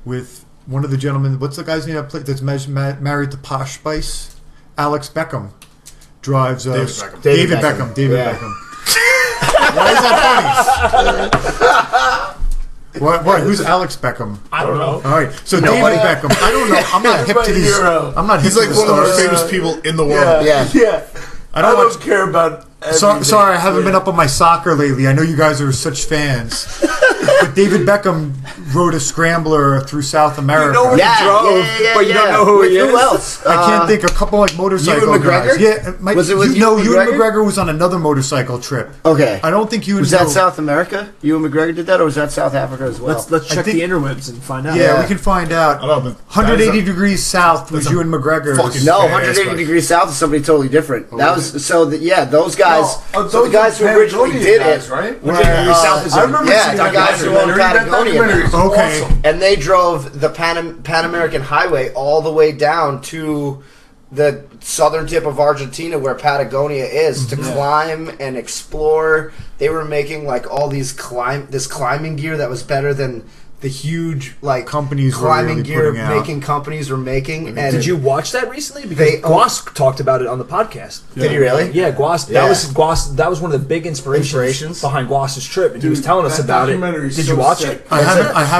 with one of the gentlemen. What's the guy's name that's married to Posh Spice? Alex Beckham drives. David Beckham. David Beckham. David Yeah. Beckham. Why is that funny? What? Who's Alex Beckham? I don't know. All right, so Nobody. David Beckham. I don't know. I'm not hip to these. Hero. I'm not hip He's to like the one of the most stars. famous people in the world. Yeah. Yeah. I don't watch. care about. Sorry, I haven't been up on my soccer lately. I know you guys are such fans. But David Beckham rode a scrambler through South America. know where Yeah, drove, but you don't know who With he is? Who else? I can't think. A couple like motorcycle Ewan McGregor? guys. Yeah, Was it with Ewan Ewan McGregor was on another motorcycle trip. Okay. I don't think Ewan. Was that South America? Ewan McGregor did that, or was that South Africa as well? Let's check think- the interwebs and find out. Yeah, Yeah. we can find out. I don't know, but 180 that is degrees south was that's a Ewan McGregor. fucking- No, Badass 180 bike. degrees south is somebody totally different. That was so. Those guys. No, so the guys who originally did guys, it, right? were, South is I remember yeah, seeing the that guys who own documentary. That Patagonia documentary is now. Okay. awesome. And they drove the Pan American Highway all the way down to the southern tip of Argentina, where Patagonia is, to climb and explore. They were making like all these climbing gear that was better than the huge like Companies were climbing really gear putting out. making companies were making. And Did you watch that recently? Because They- Guas talked about it on the podcast. Did he really? Yeah, Guas. Yeah. That was one of the big inspirations behind Guas's trip, and he was Dude, telling us that about it. documentary is Did so you watch sick. it? I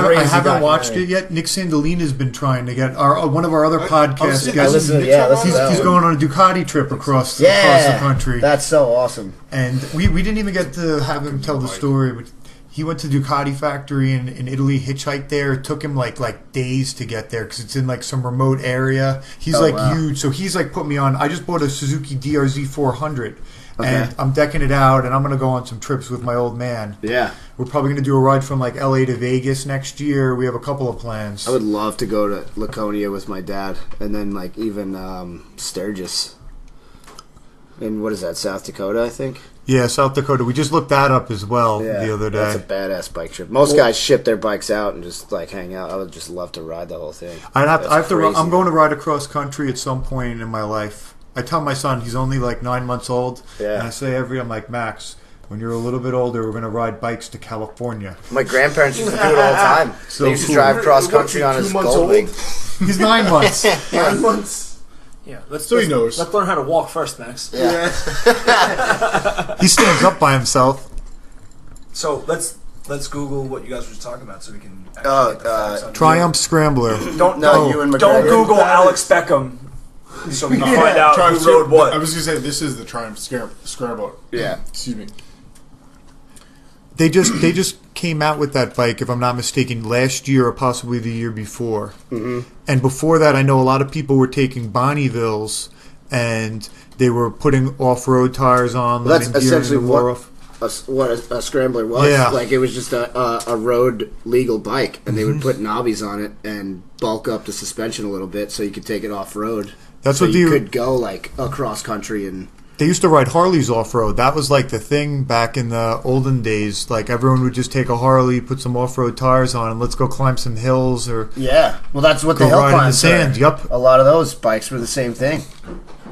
Crazy haven't watched documentary. it yet. Nick Sandalina's been trying to get one of our other I podcast see- guests. I listen to that He's one. going on a Ducati trip across the country. That's so awesome. And we didn't even get to have him tell the story. But he went to Ducati factory in Italy, hitchhiked there. It took him like days to get there because it's in like some remote area. He's wow. huge, so he's like put me on. I just bought a Suzuki DRZ 400, Okay. and I'm decking it out, and I'm gonna go on some trips with my old man. Yeah. We're probably gonna do a ride from like LA to Vegas next year. We have a couple of plans. I would love to go to Laconia with my dad, and then like even Sturgis. In what is that, South Dakota? I think. Yeah, South Dakota. We just looked that up as well the other day. That's a badass bike trip. Most guys ship their bikes out and just like hang out. I would just love to ride the whole thing. I have to. Crazy. I'm going to ride across country at some point in my life. I tell my son, he's only like 9 months old, Yeah. and I say I'm like, Max, when you're a little bit older, we're going to ride bikes to California. My grandparents used to do it all the time. So they used to cool. drive cross What's he, country on 2 his months Goldwing. old? He's 9 months. 9 months. Yeah, let's So he knows. Let's learn how to walk first, Max. Yeah. He stands up by himself. So let's Google what you guys were talking about, so we can. Oh, Get the facts on Triumph Scrambler. Don't No, Ewan McGregor. don't Google Alex Beckham, so we can find out Triumph who rode what. I was gonna say this is the Triumph Scrambler. Yeah. Excuse me. They just came out with that bike, if I'm not mistaken, last year or possibly the year before. Mm-hmm. And before that, I know a lot of people were taking Bonnievilles and they were putting off-road tires on them. That's and gearing essentially the what off. a Scrambler was. Yeah. Like it was just a road legal bike, and they would put knobbies on it and bulk up the suspension a little bit so you could take it off road. That's so what you the- could go like across country and. They used to ride Harleys off-road. That was like the thing back in the olden days. Like everyone would just take a Harley, put some off-road tires on, and let's go climb some hills or Yeah, well, that's what go the hill ride in the climbs sand. are. Yup. A lot of those bikes were the same thing.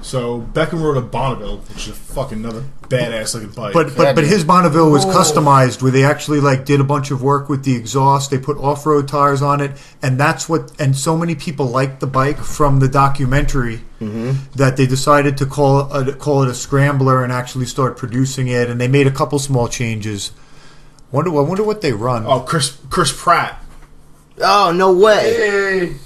So Beckham rode a Bonneville, which is a fucking another badass looking bike. But his Bonneville was customized, where they actually like did a bunch of work with the exhaust. They put off-road tires on it, and that's what. And so many people liked the bike from the documentary that they decided to call it a Scrambler and actually start producing it. And they made a couple small changes. I wonder what they run. oh, Chris Pratt. Oh, no way. Hey.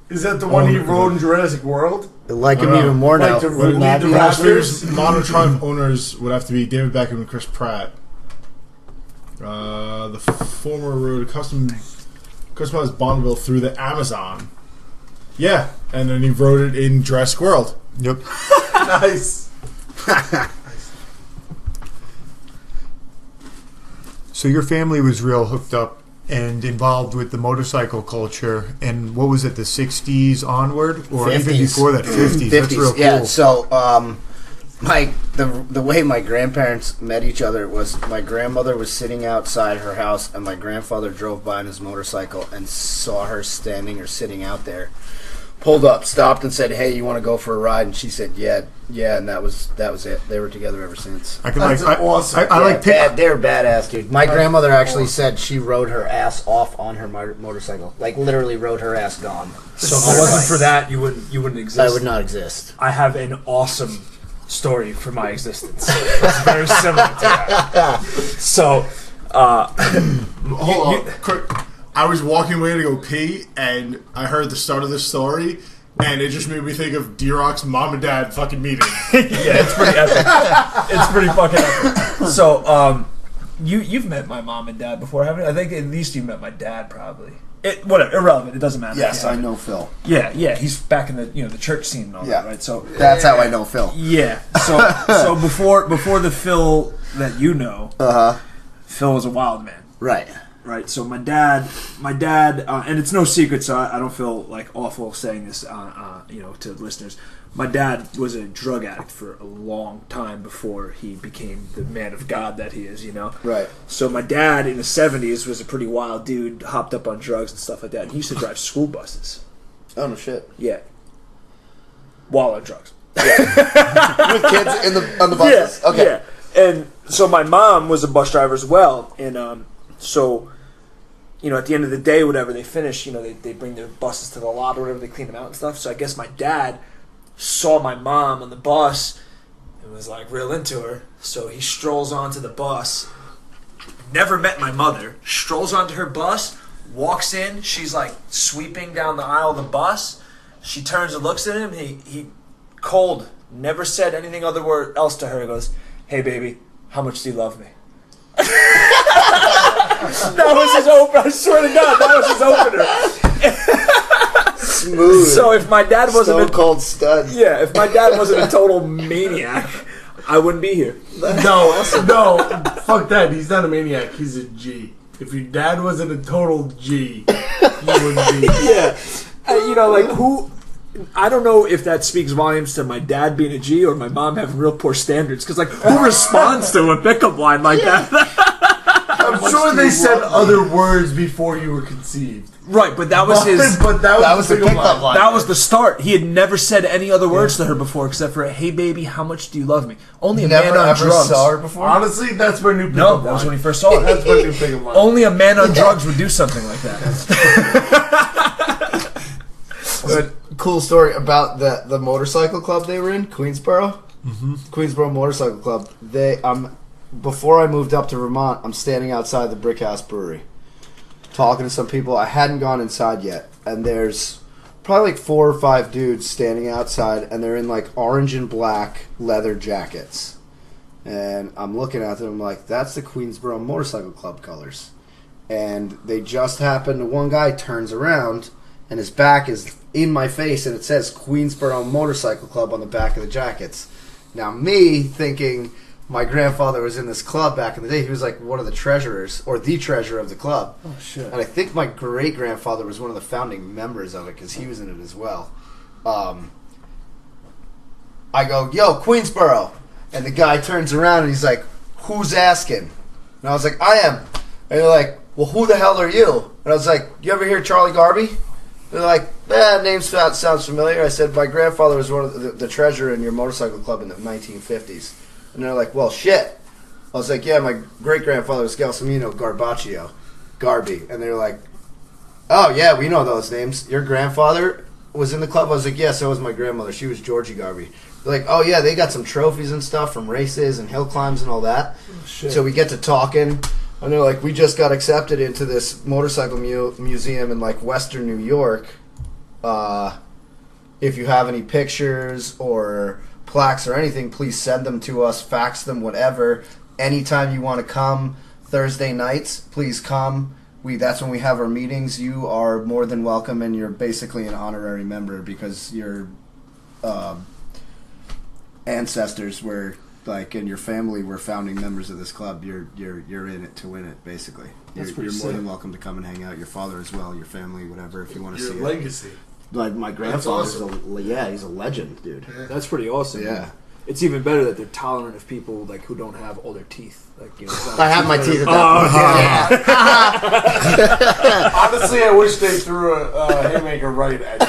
Is that the one he rode in Jurassic World? I like him even more now. Like the- Wouldn't that the be Raptors? awesome? Modern Triumph owners would have to be David Beckham and Chris Pratt. The former rode a customized Bonneville through the Amazon. Yeah, and then he rode it in Jurassic World. Yep. Nice. So your family was real hooked up and involved with the motorcycle culture, and what was it, the 60s onward? Or 50s. even before that, 50s. That's real cool. Yeah, so the way my grandparents met each other was my grandmother was sitting outside her house, and my grandfather drove by on his motorcycle and saw her standing or sitting out there. Pulled up, stopped, and said, "Hey, you want to go for a ride?" And she said, "Yeah," and that was it. They were together ever since. That's awesome. They're badass, dude. My grandmother actually said she rode her ass off on her motorcycle, like literally rode her ass gone. So if it wasn't for that, you wouldn't exist. I would not exist. I have an awesome story for my existence. It's very similar to that. So, Hold on, quick. I was walking away to go pee, and I heard the start of this story, and it just made me think of D-Rock's mom and dad fucking meeting. yeah, it's pretty epic. It's pretty fucking epic. So, you've met my mom and dad before, haven't you? I think at least you met my dad, probably. Whatever, irrelevant. It doesn't matter. Yes, I know Phil. Yeah, he's back in the church scene and all that, right? So that's how I know Phil. Yeah. So before the Phil that you know, Phil was a wild man. Right. So my dad, and it's no secret, so I don't feel like awful saying this, to listeners. My dad was a drug addict for a long time before he became the man of God that he is, Right. So my dad in the 70s was a pretty wild dude, hopped up on drugs and stuff like that, and he used to drive school buses. Oh, no shit. Yeah. While on drugs. With kids on the buses? Yeah, okay. Yeah. And so my mom was a bus driver as well, and so, at the end of the day, whatever, they finish, they bring their buses to the lot or whatever, they clean them out and stuff. So I guess my dad saw my mom on the bus and was like real into her. So he strolls onto the bus, never met my mother, strolls onto her bus, walks in, she's like sweeping down the aisle of the bus. She turns and looks at him, he cold, never said anything else to her. He goes, "Hey baby, how much do you love me?" That was his opener. I swear to God, that was his opener. Smooth. So if my dad wasn't cold stud. Yeah, if my dad wasn't a total maniac, I wouldn't be here. No, fuck that. He's not a maniac. He's a G. If your dad wasn't a total G, you wouldn't be. Yeah, who? I don't know if that speaks volumes to my dad being a G or my mom having real poor standards. Because who responds to a pickup line like that? I'm sure they said other words before you were conceived. Right, but that was his. But that was the pickup line. That was the start. He had never said any other words to her before, except for "Hey baby, how much do you love me?" Only a man on drugs. Saw her before. Honestly, that's my new pickup line. No, that was when he first saw her. That's my new pickup line. Only a man on drugs would do something like that. But cool story about the motorcycle club they were in, Queensboro. Mm-hmm. Queensboro Motorcycle Club. Before I moved up to Vermont, I'm standing outside the Brick House Brewery, talking to some people. I hadn't gone inside yet, and there's probably like 4 or 5 dudes standing outside, and they're in like orange and black leather jackets. And I'm looking at them, I'm like, that's the Queensboro Motorcycle Club colors. And they just happened, one guy turns around, and his back is in my face, and it says Queensboro Motorcycle Club on the back of the jackets. Now me thinking my grandfather was in this club back in the day, he was like one of the treasurers, or the treasurer of the club. Oh, shit. And I think my great-grandfather was one of the founding members of it, because he was in it as well. I go, "Yo, Queensboro." And the guy turns around and he's like, "Who's asking?" And I was like, "I am." And they're like, "Well, who the hell are you?" And I was like, "You ever hear Charlie Garby?" They're like, name sounds familiar. I said, "My grandfather was one of the treasurer in your motorcycle club in the 1950s. And they're like, "Well, shit." I was like, "Yeah, my great-grandfather was Gelsomino Garby." And they were like, "Oh, yeah, we know those names. Your grandfather was in the club?" I was like, "Yeah, so was my grandmother. She was Georgie Garby." They're like, "Oh, yeah, they got some trophies and stuff from races and hill climbs and all that." Oh, shit. So we get to talking. And they're like, "We just got accepted into this motorcycle museum in like Western New York. If you have any pictures or plaques or anything, please send them to us, fax them, whatever. Anytime you want to come Thursday nights, please come. That's when we have our meetings. You are more than welcome, and you're basically an honorary member because your ancestors were like, and your family were founding members of this club, you're in it to win it, basically. That's You're pretty more than sick. welcome to come and hang out. Your father as well, your family, whatever, if you want to Your see it. legacy. Like my grandfather's he's a legend, dude. That's pretty awesome. Yeah. It's even better that they're tolerant of people like who don't have all their teeth. Like, you know, I have my teeth at that point. Honestly, I wish they threw a haymaker right at you.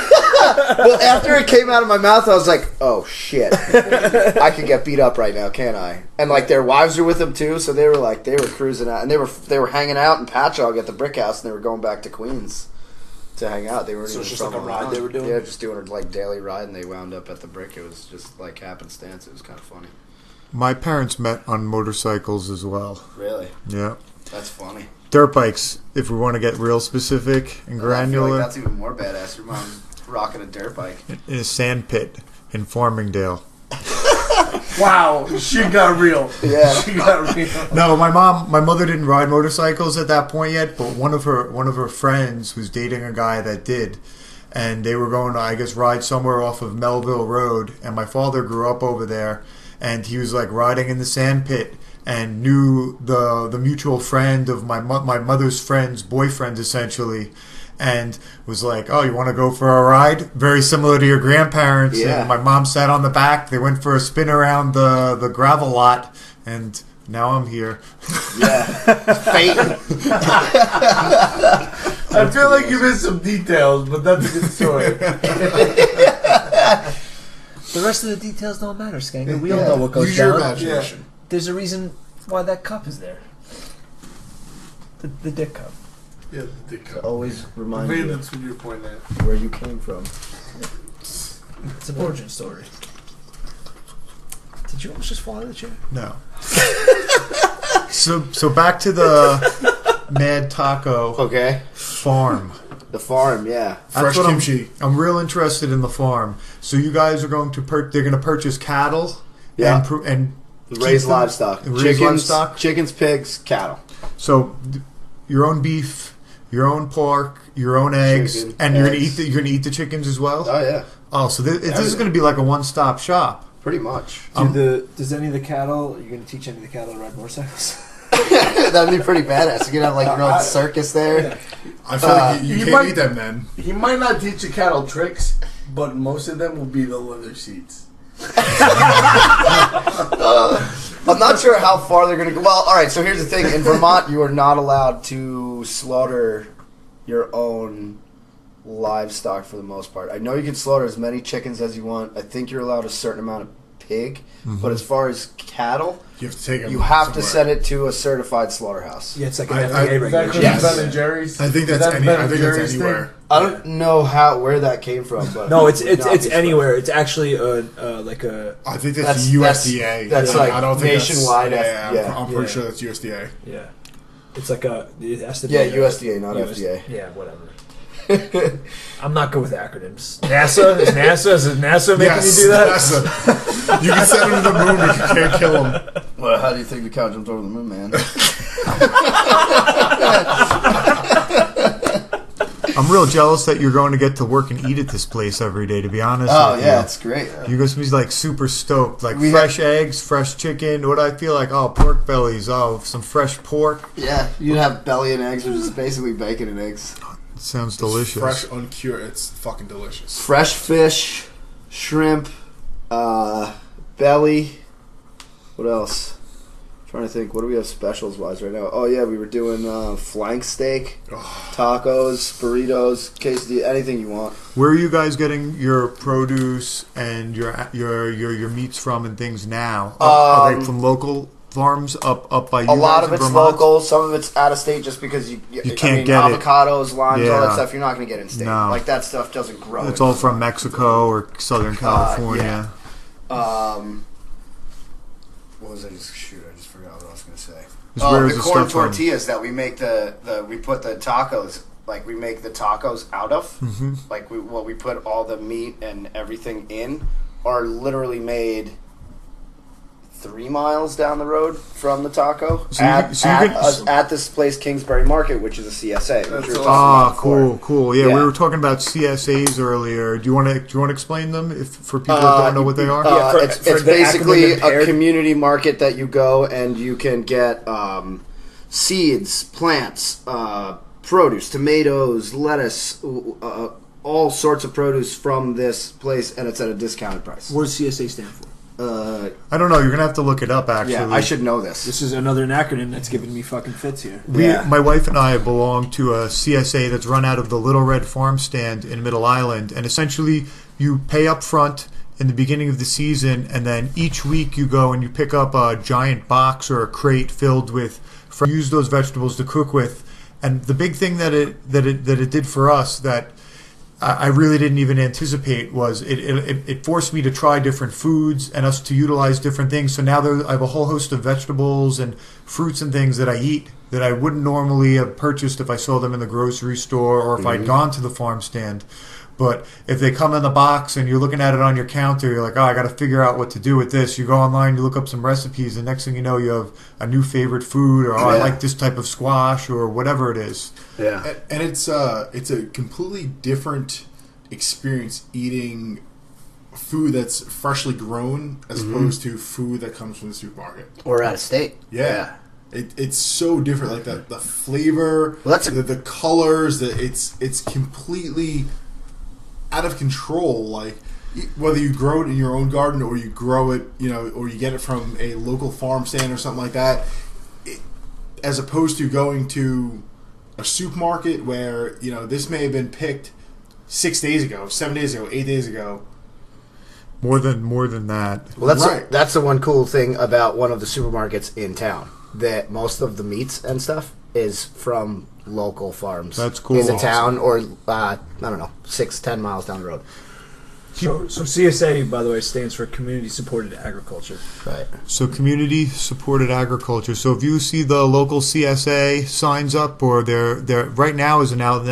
Well, after it came out of my mouth, I was like, "Oh shit, I could get beat up right now, can't I?" And like their wives were with them too, so they were cruising out, and they were hanging out in Patchogue at the Brick House, and they were going back to Queens to hang out. They weren't So even it's just from like a ride around. they were doing? Yeah, just doing a like daily ride, and they wound up at the Brick. It was just like happenstance. It was kind of funny. My parents met on motorcycles as well. Really, Yeah. that's funny. Dirt bikes, if we want to get real specific and I feel granular. like that's even more badass. Your mom's rocking a dirt bike. In a sand pit in Farmingdale. Wow, she got real. Yeah. She got real. No, my mother didn't ride motorcycles at that point yet, but one of her friends was dating a guy that did, and they were going to, I guess, ride somewhere off of Melville Road, and my father grew up over there, and he was like riding in the sand pit and knew the mutual friend of my mother's friend's boyfriend, essentially. And was like, "Oh, you want to go for a ride?" Very similar to your grandparents. Yeah. And my mom sat on the back. They went for a spin around the gravel lot, and now I'm here. Yeah, fate. I feel like you missed some details, but that's a good story. The rest of the details don't matter, Skanger. We all know what goes Use your down. imagination. There's a reason why that cup is there. The dick cup. Yeah, the dick cup. Always remind Maybe you that's what you're pointing at. where you came from. It's an origin story. Did you almost just fall out of the chair? No. So back to the Mad Taco Okay. farm. The farm, yeah. Fresh what kimchi. I'm real interested in the farm. So you guys are going to they're going to purchase cattle, Yeah. and Raise keep them- livestock. raise livestock. Chickens, pigs, cattle. So your own beef, your own pork, your own eggs, Chicken, and eggs. you're gonna eat the chickens as well. Oh yeah, Oh, so this is going to be like a one-stop shop. pretty much. Does any of the cattle? You're going to teach any of the cattle to ride motorcycles? That'd be pretty badass. You could have like your own circus there. I feel like you you can't might- eat them then. He might not teach the cattle tricks, but most of them will be the leather seats. I'm not sure how far they're gonna go. Well, all right. So here's the thing: in Vermont, you are not allowed to slaughter your own livestock for the most part. I know you can slaughter as many chickens as you want. I think you're allowed a certain amount of pig, but as far as cattle, You have to take them. you have to somewhere. send it to a certified slaughterhouse. Yeah, it's like an I- FDA Is that regulation. because Yes. it's Ben and Jerry's? I think Is that's that any. Ben I and think that's Jerry's thing? anywhere. I don't know where that came from, but No, it would not it's be anywhere. It's actually like a I think That's- that's USDA. that's I like don't think nationwide, That's, yeah. I'm pretty Yeah. sure that's USDA. yeah. It's like a it has to be yeah, a- USDA, not US FDA. Yeah, whatever. I'm not good with acronyms. NASA is NASA making Yes, you do that? NASA. You can send them to the moon, but you can't kill them. Well, how do you think the cow jumped over the moon, man? I'm real jealous that you're going to get to work and eat at this place every day. To be honest, Oh with yeah, you. it's great. You guys be like super stoked, like We fresh eggs, fresh chicken. What I feel like, oh, pork bellies, oh, some fresh pork. Yeah, you'd have belly and eggs, which is basically bacon and eggs. Sounds delicious. Fresh, uncured. It's fucking delicious. Fresh fish, shrimp, belly. What else? Trying to think. What do we have specials wise right now? Oh yeah, we were doing flank steak, tacos, burritos, quesadilla, anything you want. Where are you guys getting your produce and your meats from and things now? Are they from local farms up by you? A lot guys of in it's Vermont? local. Some of it's out of state, just because you can't get it. avocados, limes, all that Yeah. stuff. You're not going to get in state. No. Like that stuff doesn't grow. It's in all from Vermont. Mexico or Southern California. What was I just shoot? I just forgot what I was going to say. Where is The the corn stuff from? tortillas that we make we put the tacos, like we make the tacos out of, like we put all the meat and everything in, are literally made 3 miles down the road from the taco So you could- at this place, Kingsbury Market, which is a CSA. Which That's we were awesome. talking about before. Cool. Yeah, Yeah. we were talking about CSAs earlier. Do you want to explain them for people who don't know what they are? Yeah, It's for the basically acronym impaired. a community market that you go and you can get seeds, plants, produce, tomatoes, lettuce, all sorts of produce from this place, and it's at a discounted price. What does CSA stand for? I don't know. You're gonna have to look it up. Actually, Yeah, I should know this. This is another acronym that's giving me fucking fits here. My wife and I belong to a CSA that's run out of the Little Red Farm Stand in Middle Island, and essentially you pay up front in the beginning of the season, and then each week you go and you pick up a giant box or a crate filled with. Use those vegetables to cook with, and the big thing that it did for us that I really didn't even anticipate was it forced me to try different foods and us to utilize different things. So now I have a whole host of vegetables and fruits and things that I eat that I wouldn't normally have purchased if I saw them in the grocery store or if I'd gone to the farm stand. But if they come in the box and you're looking at it on your counter, you're like, oh, I got to figure out what to do with this. You go online, you look up some recipes, and next thing you know, you have a new favorite food, or I like this type of squash, or whatever it is. Yeah, and it's a completely different experience eating food that's freshly grown as opposed to food that comes from the supermarket or out of state. Yeah. It's so different. Like the flavor, Well, that's the colors. It's completely out of control. Like whether you grow it in your own garden or you grow it, or you get it from a local farm stand or something like that, as opposed to going to a supermarket where this may have been picked 6 days ago, 7 days ago, 8 days ago. More than that. Well, Right. that's the one cool thing about one of the supermarkets in town. That most of the meats and stuff is from local farms. That's cool. In the town, or I don't know, 6-10 miles down the road. So CSA, by the way, stands for Community Supported Agriculture. Right. So community supported agriculture. So if you see the local CSA signs up, or they're right now is around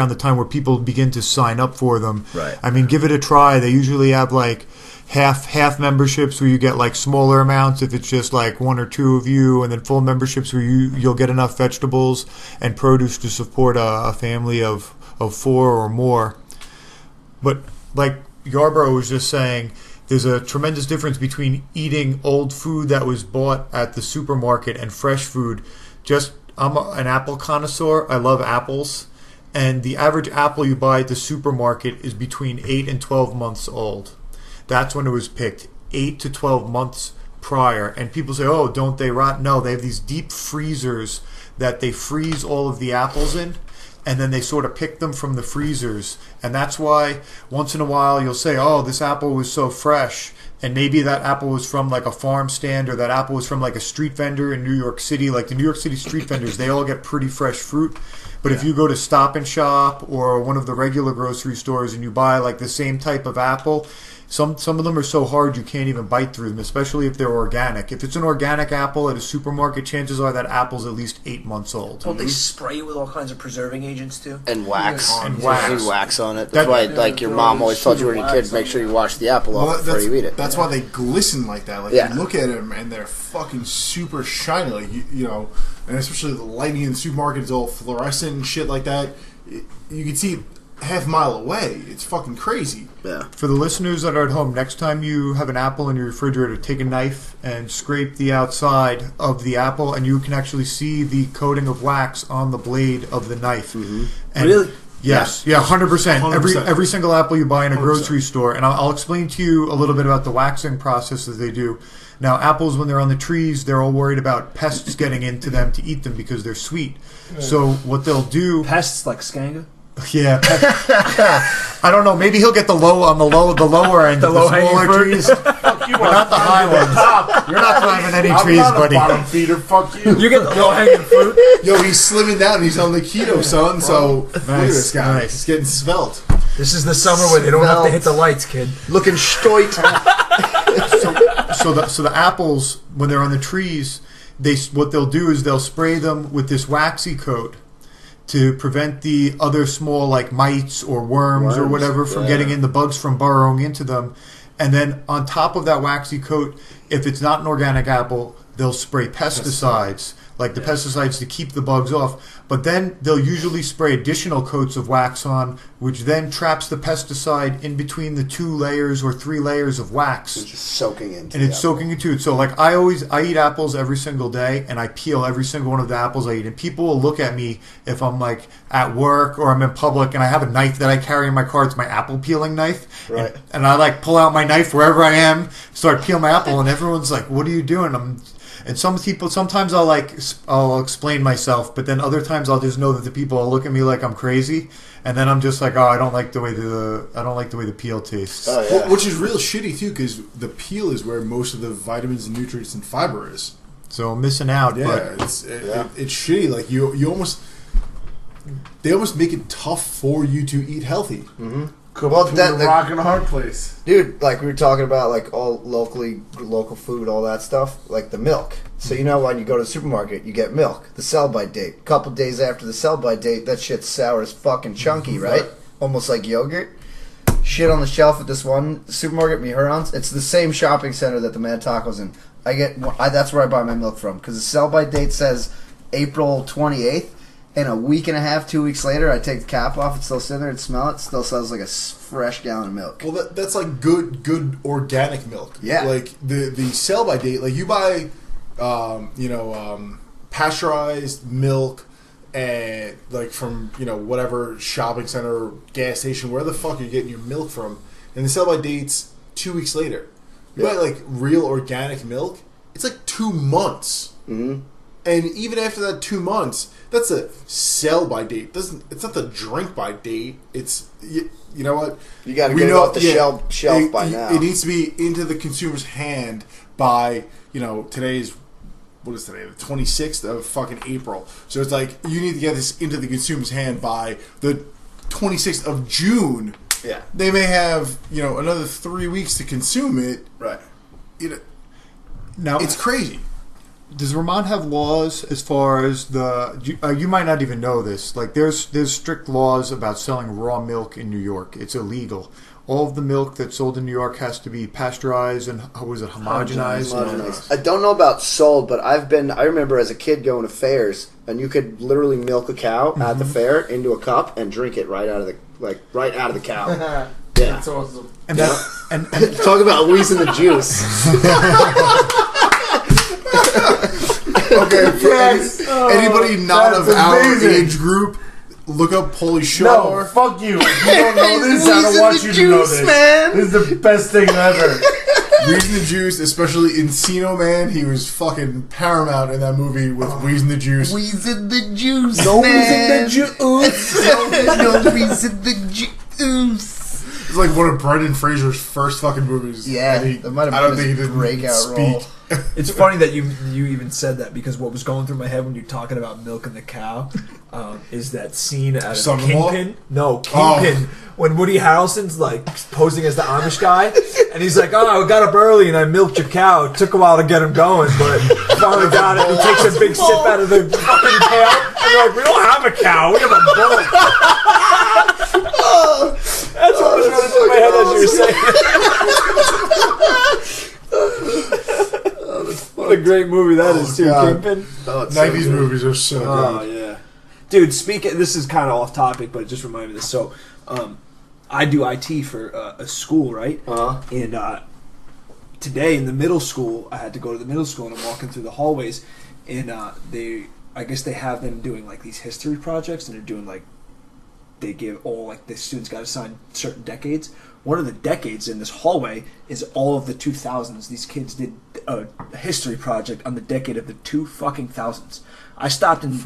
the time where people begin to sign up for them. Right. I mean, give it a try. They usually have like half memberships where you get like smaller amounts if it's just like one or two of you, and then full memberships where you'll get enough vegetables and produce to support a family of 4 or more. But like Yarborough was just saying, there's a tremendous difference between eating old food that was bought at the supermarket and fresh food. I'm an apple connoisseur. I love apples. And the average apple you buy at the supermarket is between 8 and 12 months old. That's when it was picked, 8 to 12 months prior. And people say, oh, don't they rot? No, they have these deep freezers that they freeze all of the apples in, and then they sort of pick them from the freezers. And that's why once in a while you'll say, oh, this apple was so fresh. And maybe that apple was from like a farm stand, or that apple was from like a street vendor in New York City. Like the New York City street vendors, they all get pretty fresh fruit. But if you go to Stop and Shop or one of the regular grocery stores and you buy like the same type of apple, some of them are so hard you can't even bite through them, especially if they're organic. If it's an organic apple at a supermarket, chances are that apple's at least 8 months old. Don't they spray it with all kinds of preserving agents too? And wax. And There's wax. usually wax on it. That's why, like, your mom always told you when you're a kid, make sure you wash the apple off before you eat it. That's why they glisten like that. Like Yeah. you look at them and they're fucking super shiny. Like and especially the lighting in the supermarket is all fluorescent and shit like that. You can see it half a mile away. It's fucking crazy. Yeah. For the listeners that are at home, next time you have an apple in your refrigerator, take a knife and scrape the outside of the apple, and you can actually see the coating of wax on the blade of the knife. Mm-hmm. And Really? Yes. Yeah, 100%. 100%. Every single apple you buy in a 100%. grocery store. And I'll explain to you a little bit about the waxing process that they do. Now, apples, when they're on the trees, they're all worried about pests getting into them to eat them because they're sweet. So what they'll do... Pests like skanga? Yeah, I don't know. Maybe he'll get the lower end, The the low-hanging smaller fruit. trees, but not the high ones. You're not climbing any trees, I'm not buddy. a bottom feeder. Fuck you. You get the low hanging fruit. Yo, he's slimming down. He's on the keto, son. So look at this guy. nice. He's getting svelte. This is the summer where they don't have to hit the lights, kid. Looking stoit. So the apples, when they're on the trees, what they'll do is they'll spray them with this waxy coat to prevent the other small like mites or worms or whatever from getting in, the bugs from burrowing into them. And then on top of that waxy coat, if it's not an organic apple, they'll spray pesticides, like the pesticides to keep the bugs off. But then they'll usually spray additional coats of wax on, which then traps the pesticide in between the 2 layers or 3 layers of wax. It's just soaking into And it's soaking into it. So, like, I eat apples every single day, and I peel every single one of the apples I eat. And people will look at me if I'm, like, at work or I'm in public, and I have a knife that I carry in my car. It's my apple peeling knife. Right. And I, like, pull out my knife wherever I am, start peeling my apple, and everyone's like, what are you doing? And some people, sometimes I'll explain myself, but then other times I'll just know that the people will look at me like I'm crazy, and then I'm just like, oh, I don't like the way the peel tastes. Oh, yeah. Which is real shitty too, because the peel is where most of the vitamins and nutrients and fiber is. So I'm missing out. Yeah, But it's shitty. Like they almost make it tough for you to eat healthy. Mm-hmm. Well, the rock and a hard place, dude. Like we were talking about, like all local food, all that stuff. Like the milk. So you know when you go to the supermarket, you get milk. The sell-by date. A couple days after the sell-by date, that shit's sour as fucking chunky, right? Almost like yogurt. Shit on the shelf at this one supermarket, Mihurans. It's the same shopping center that the Mad Taco's in. That's where I buy my milk from, because the sell-by date says April 28th. And a week and a half, 2 weeks later, I take the cap off. It's still sitting there and smell it. Still smells like a fresh gallon of milk. Well, that's like good organic milk. Yeah. Like the sell by date. Like you buy, pasteurized milk, and like from whatever shopping center, or gas station, where the fuck you're getting your milk from, and the sell by date's 2 weeks later. You buy like real organic milk. It's like 2 months. Mm-hmm. And even after that 2 months, that's a sell by date. It's not the drink by date. It's you know what? You got to get it off the shelf by now. It needs to be into the consumer's hand by today's, what is today? The 26th of fucking April. So it's like you need to get this into the consumer's hand by the 26th of June. Yeah. They may have another 3 weeks to consume it. Right. Now it's crazy. Does Vermont have laws as far as you might not even know this. Like there's strict laws about selling raw milk in New York. It's illegal. All of the milk that's sold in New York has to be pasteurized and homogenized. I don't know about sold, but I remember as a kid going to fairs, and you could literally milk a cow at the fair into a cup and drink it right out of the cow. Yeah. That's awesome. And Talk about wheezing the juice. Okay, for anybody not of amazing. our age group, look up Polish No, Shore. fuck you. If you don't know this, I don't want you to know this. Man. This is the best thing ever. Wheezing the Juice, especially Encino Man, he was fucking paramount in that movie with Wheezing the Juice. Wheezing the juice, No man. wheezing the juice. No wheezing the juice. It's like one of Brendan Fraser's first fucking movies. Yeah, And that might have I don't been think he his didn't breakout role. speak. It's funny that you even said that, because what was going through my head when you're talking about milking the cow is that scene out of Son-in-law? Kingpin. No, Kingpin. When Woody Harrelson's like posing as the Amish guy, and he's like, "Oh, I got up early and I milked your cow. It took a while to get him going, but finally got it." He takes a big sip out of the fucking cow, and you're like, "We don't have a cow. We have a bull." That's what was running through my head as you were saying. What a great movie that is too, God. Kingpin. Oh, it's 90s so good. movies are so Oh good. yeah, dude. This is kind of off topic, but it just reminded me of this. So, I do IT for a school, right? Uh-huh. And today in the middle school, I had to go to the middle school, and I'm walking through the hallways, and I guess they have them doing like these history projects, and they're doing like, they give all like the students got assigned certain decades. One of the decades in this hallway is all of the 2000s. These kids did a history project on the decade of the 2000s. I stopped and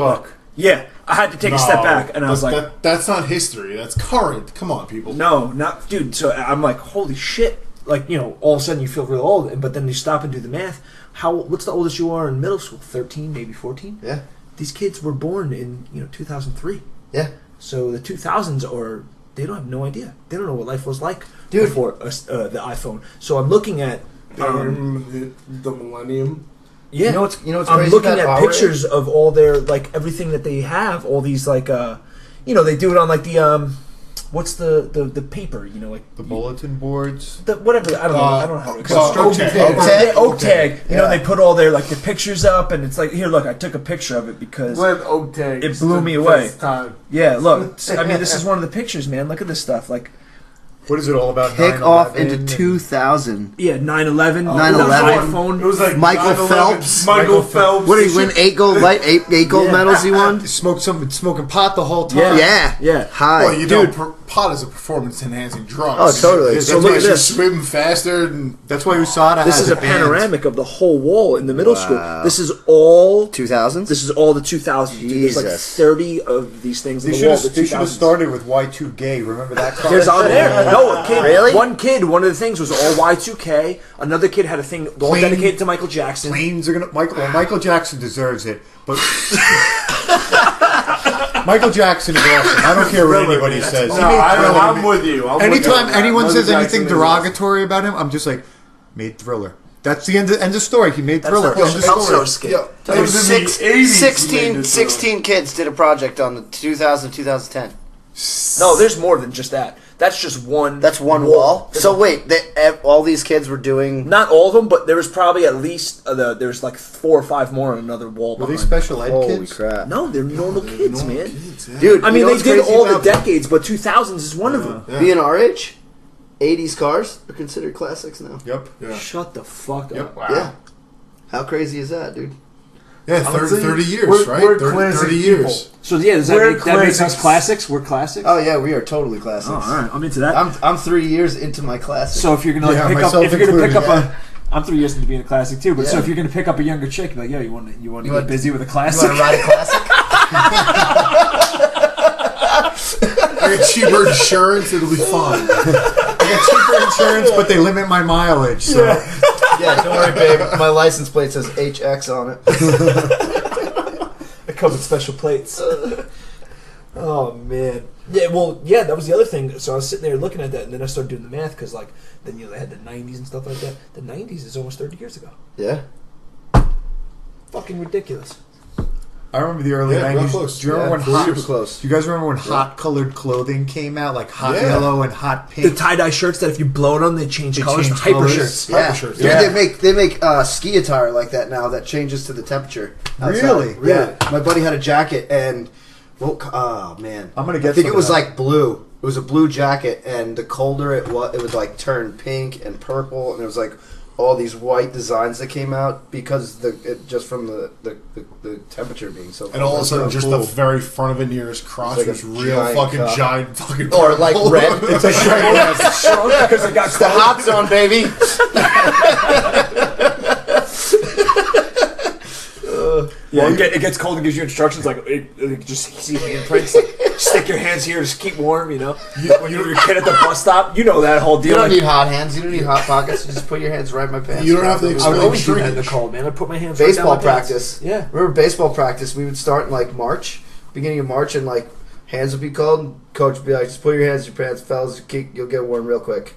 yeah, I had to take a step back, and I was like, that's not history. That's current. Come on, people. no, not dude. So I'm like, holy shit! Like, all of a sudden you feel real old, but then you stop and do the math. What's the oldest you are in middle school? 13, maybe 14. Yeah. These kids were born in 2003. Yeah. So the 2000s they don't have no idea. They don't know what life was like Dude. before the iPhone. So I'm looking at The millennium. yeah. You know what's I'm crazy looking about at our pictures of all their like everything that they have. All these like they do it on like the what's the paper? You know, like The bulletin boards. whatever. I don't know. I don't know how to explain. Construction. Oak tag. You know, Yeah. they put all their like the pictures up, and it's like, here, look, I took a picture of it because When oak tags. it blew me the away. best Time. Yeah, look. I mean, this is one of the pictures, man. Look at this stuff. Like, What is it all about? Kick off 9/11 into and- 2000. yeah, 9/11. 9/11. iPhone. It was like Michael 9/11, Phelps. Michael Phelps. What did he win? 8 gold Yeah. medals he won? Smoking pot the whole time. Yeah. Yeah. Yeah. Hi. Well, you know, pot is a performance-enhancing drug. Oh, totally. That So look makes at you this. swim faster. And That's why USADA This has is a it banned. panoramic of the whole wall in the middle Wow. school. This is all 2000s? This is all the 2000s. Dude. There's like Jesus. 30 of these things They in the should wall. have. They should have started with Y2Gay. Remember that? Card? There's on there. No, a kid. Really? One kid. One of the things was all Y2K. Another kid had a thing all Plain- dedicated to Michael Jackson. Planes are gonna. Michael Jackson deserves it, but Michael Jackson is awesome. I don't care what anybody says. No, He made Thriller. I'm with you. I'm with Anytime you. anyone Michael says anything Jackson is awesome. derogatory about him, I'm just like, made Thriller. That's the end of story. He made Thriller. That's End the of story. skit. Yeah. It was in the 80s he made this 16 kids did a project on the 2000-2010. No, there's more than just that. That's just one. That's one wall. So wait, all these kids were doing... Not all of them, but there was probably at least there's like 4 or 5 more on another wall. Were they behind. special ed Holy kids? crap. No, they're normal kids, man. Dude, I mean, you know they what's did crazy all the about them? decades, but 2000s is one of them. Being our age, 80s cars are considered classics now. Yep. Yeah. Shut the fuck Yep. up. Wow. Yeah. How crazy is that, dude? Yeah, Honestly, 30 years, we're- right? we're 30, classic 30 years. people. So yeah, does that We're make us classics. classics? We're classics. Oh yeah, we are totally classics. Oh, all right, I'm into that. I'm 3 years into my classic. So if you're gonna like, Yeah, pick up, myself if you're gonna pick up included, I'm 3 years into being a classic too. But so Yeah. if you're gonna pick up a younger chick, like, yo, you want to You get want- busy with a you classic? want to ride a classic? I get cheaper insurance, it'll be fine. I got cheaper insurance, but they limit my mileage. So Yeah, don't worry, babe. My license plate says HX on it. It comes with special plates. Oh man. Yeah. Well, yeah. That was the other thing. So I was sitting there looking at that, and then I started doing the math because, like, then they had the '90s and stuff like that. The '90s is almost 30 years ago. Yeah. Fucking ridiculous. I remember the early Yeah, real 90s. close. Do you remember Yeah, when hot? super close. Do you guys remember when hot colored clothing came out, like hot Yeah. yellow and hot The pink? tie-dye shirts that if you blow it on, they change They colors. change Hyper colors. shirts. Yeah. shirts. Dude, Yeah. they make ski attire like that now that changes to the temperature. outside. Really? Yeah. My buddy had a jacket and oh man. I'm gonna get I think some it was of that. like blue. It was a blue jacket, and the colder it would like turn pink and purple, and it was like all these white designs that came out because just from the temperature being so. And all of a sudden, cold. just the very front of it near his crotch It's like was a real giant fucking cup. giant fucking. Or like purple. red. It's like Because it got It's the hot zone, baby. Yeah, it gets cold and gives you instructions like it just see handprints. Like, stick your hands here, just keep warm. You know, when you were a kid at the bus stop, you know that whole deal. You don't like, need hot hands. You don't need hot pockets. You just put your hands right in my pants. You don't have to I would explain always do that in the shrinkage. cold, man. I put my hands Baseball right down my pants. practice. Yeah. Remember baseball practice? We would start in like March, beginning of March, and like hands would be cold. And coach would be like, "Just put your hands in your pants, fellas. You'll get warm real quick."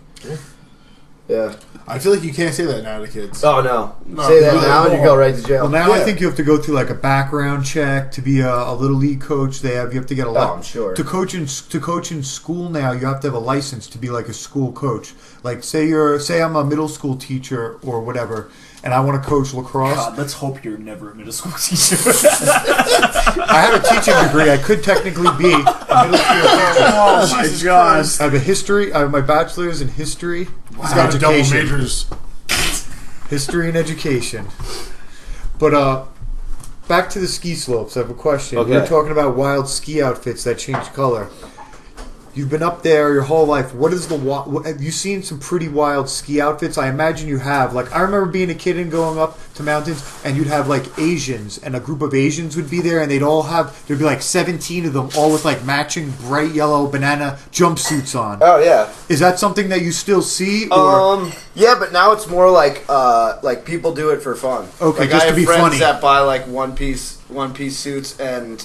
Yeah. I feel like you can't say that now to kids. Oh no. No, Say that no, now and you no. go right to jail. Well, now I Yeah. think you have to go through like a background check to be a little league coach. You have to get a I'm sure. to coach in school now. You have to have a license to be like a school coach. Like say I'm a middle school teacher or whatever, and I want to coach lacrosse. God, let's hope you're never a middle school teacher. I have a teaching degree. I could technically be a middle school teacher. Oh my god. I have I have my bachelor's in history. He's got double education. majors. History and education. But back to the ski slopes. I have a question. Okay. You're talking about wild ski outfits that change color. You've been up there your whole life. What is have you seen some pretty wild ski outfits? I imagine you have. Like I remember being a kid and going up to mountains, and you'd have like Asians, and a group of Asians would be there, and there'd be like 17 of them, all with like matching bright yellow banana jumpsuits on. Oh yeah. Is that something that you still see, or Yeah, but now it's more like people do it for fun. Okay, like just I to have be friends funny. that buy like one piece suits and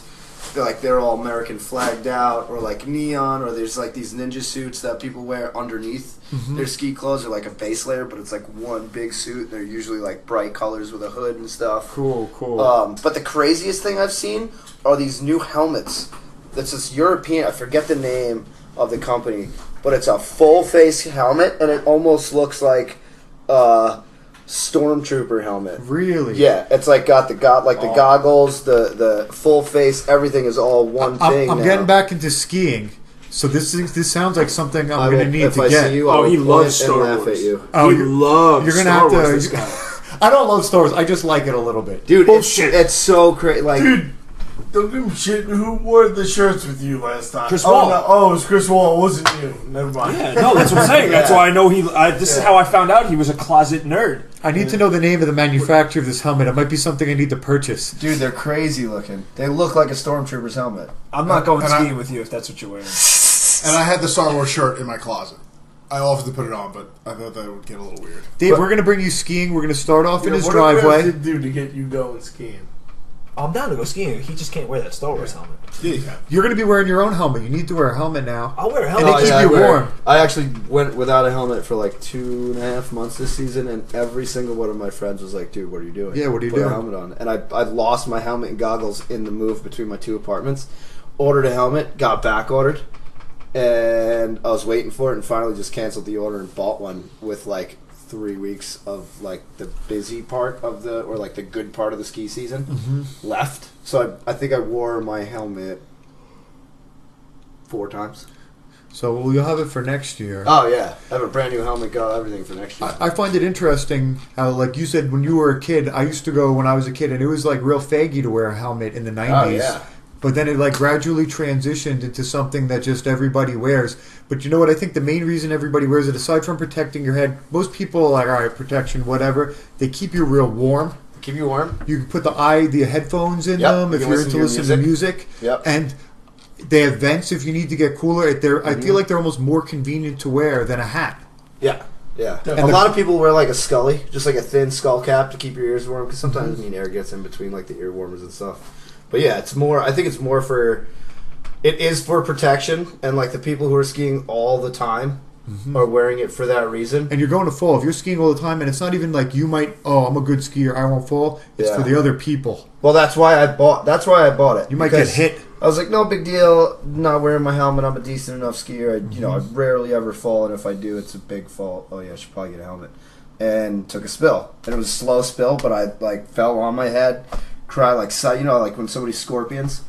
they're all American flagged out or like neon, or there's like these ninja suits that people wear underneath their ski clothes, or like a base layer, but it's like one big suit. They're usually like bright colors with a hood and stuff. cool? But the craziest thing I've seen are these new helmets. That's this European. I forget the name. of the company, but it's a full face helmet, and it almost looks like a stormtrooper helmet. Really? Yeah, it's like got the goggles, the full face, everything is all one thing. I'm now. getting back into skiing, so this sounds like something I'm going to need if to I get. See you, I will he loves point and Star laugh Wars. at you. Oh, he loves you're gonna Star have to. Wars, this guy. I don't love Star Wars. I just like it a little bit. Dude, Bullshit. it's so crazy. Like, Dude, don't give me shit. Who wore the shirts with you last time? Chris oh, Wall. No, oh, it was Chris Wall. It wasn't you. Never mind. Yeah, no, that's what I'm saying. That's why I know this is how I found out he was a closet nerd. I need to know the name of the manufacturer of this helmet. It might be something I need to purchase. dude, they're crazy looking. They look like a stormtrooper's helmet. I'm not going And skiing with you if that's what you're wearing. And I had the Star Wars shirt in my closet. I offered to put it on, but I thought that would get a little weird. Dave, we're going to bring you skiing. We're going to start off in his What do we have driveway. to do to get you going skiing? I'm down to go skiing. He just can't wear that Star Wars helmet. Yeah, you can. You're going to be wearing your own helmet. You need to wear a helmet now. I'll wear a And helmet. they keep you warm. I actually went without a helmet for like 2.5 months this season, and every single one of my friends was like, "Dude, what are you doing? Yeah, what are you Put doing?" a helmet on." And I lost my helmet and goggles in the move between my two apartments. Ordered a helmet, got back ordered, and I was waiting for it, and finally just canceled the order and bought one with like 3 weeks of like the busy part of the good part of the ski season left. So I think I wore my helmet 4 times. So you'll have it for next year. Oh yeah, I have a brand new helmet, got everything for next year. I find it interesting how, like you said, when you were a kid, I used to go when I was a kid, and it was like real faggy to wear a helmet in the 90s. Oh yeah. But then it like gradually transitioned into something that just everybody wears. But you know what? I think the main reason everybody wears it, aside from protecting your head, most people are like, all right, protection, whatever. They keep you real warm. Keep you warm. You can put the headphones in Yep, them you if can you're listen into to your listening to music. Yep. And they have vents if you need to get cooler. I feel like they're almost more convenient to wear than a hat. Yeah. Yeah. And A lot of people wear like a scully, just like a thin skull cap to keep your ears warm, because sometimes air gets in between like the ear warmers and stuff. But yeah, it's more. I think it's more for. It is for protection, and like the people who are skiing all the time are wearing it for that reason. And you're going to fall. If you're skiing all the time, and it's not even like you might, I'm a good skier, I won't fall. It's Yeah. for the other people. Well, that's why I bought it. You might get because hit. I was like, no big deal. Not wearing my helmet. I'm a decent enough skier. I rarely ever fall, and if I do, it's a big fall. Oh yeah, I should probably get a helmet. And took a spill, and it was a slow spill, but I like fell on my head, cried like like when somebody scorpions.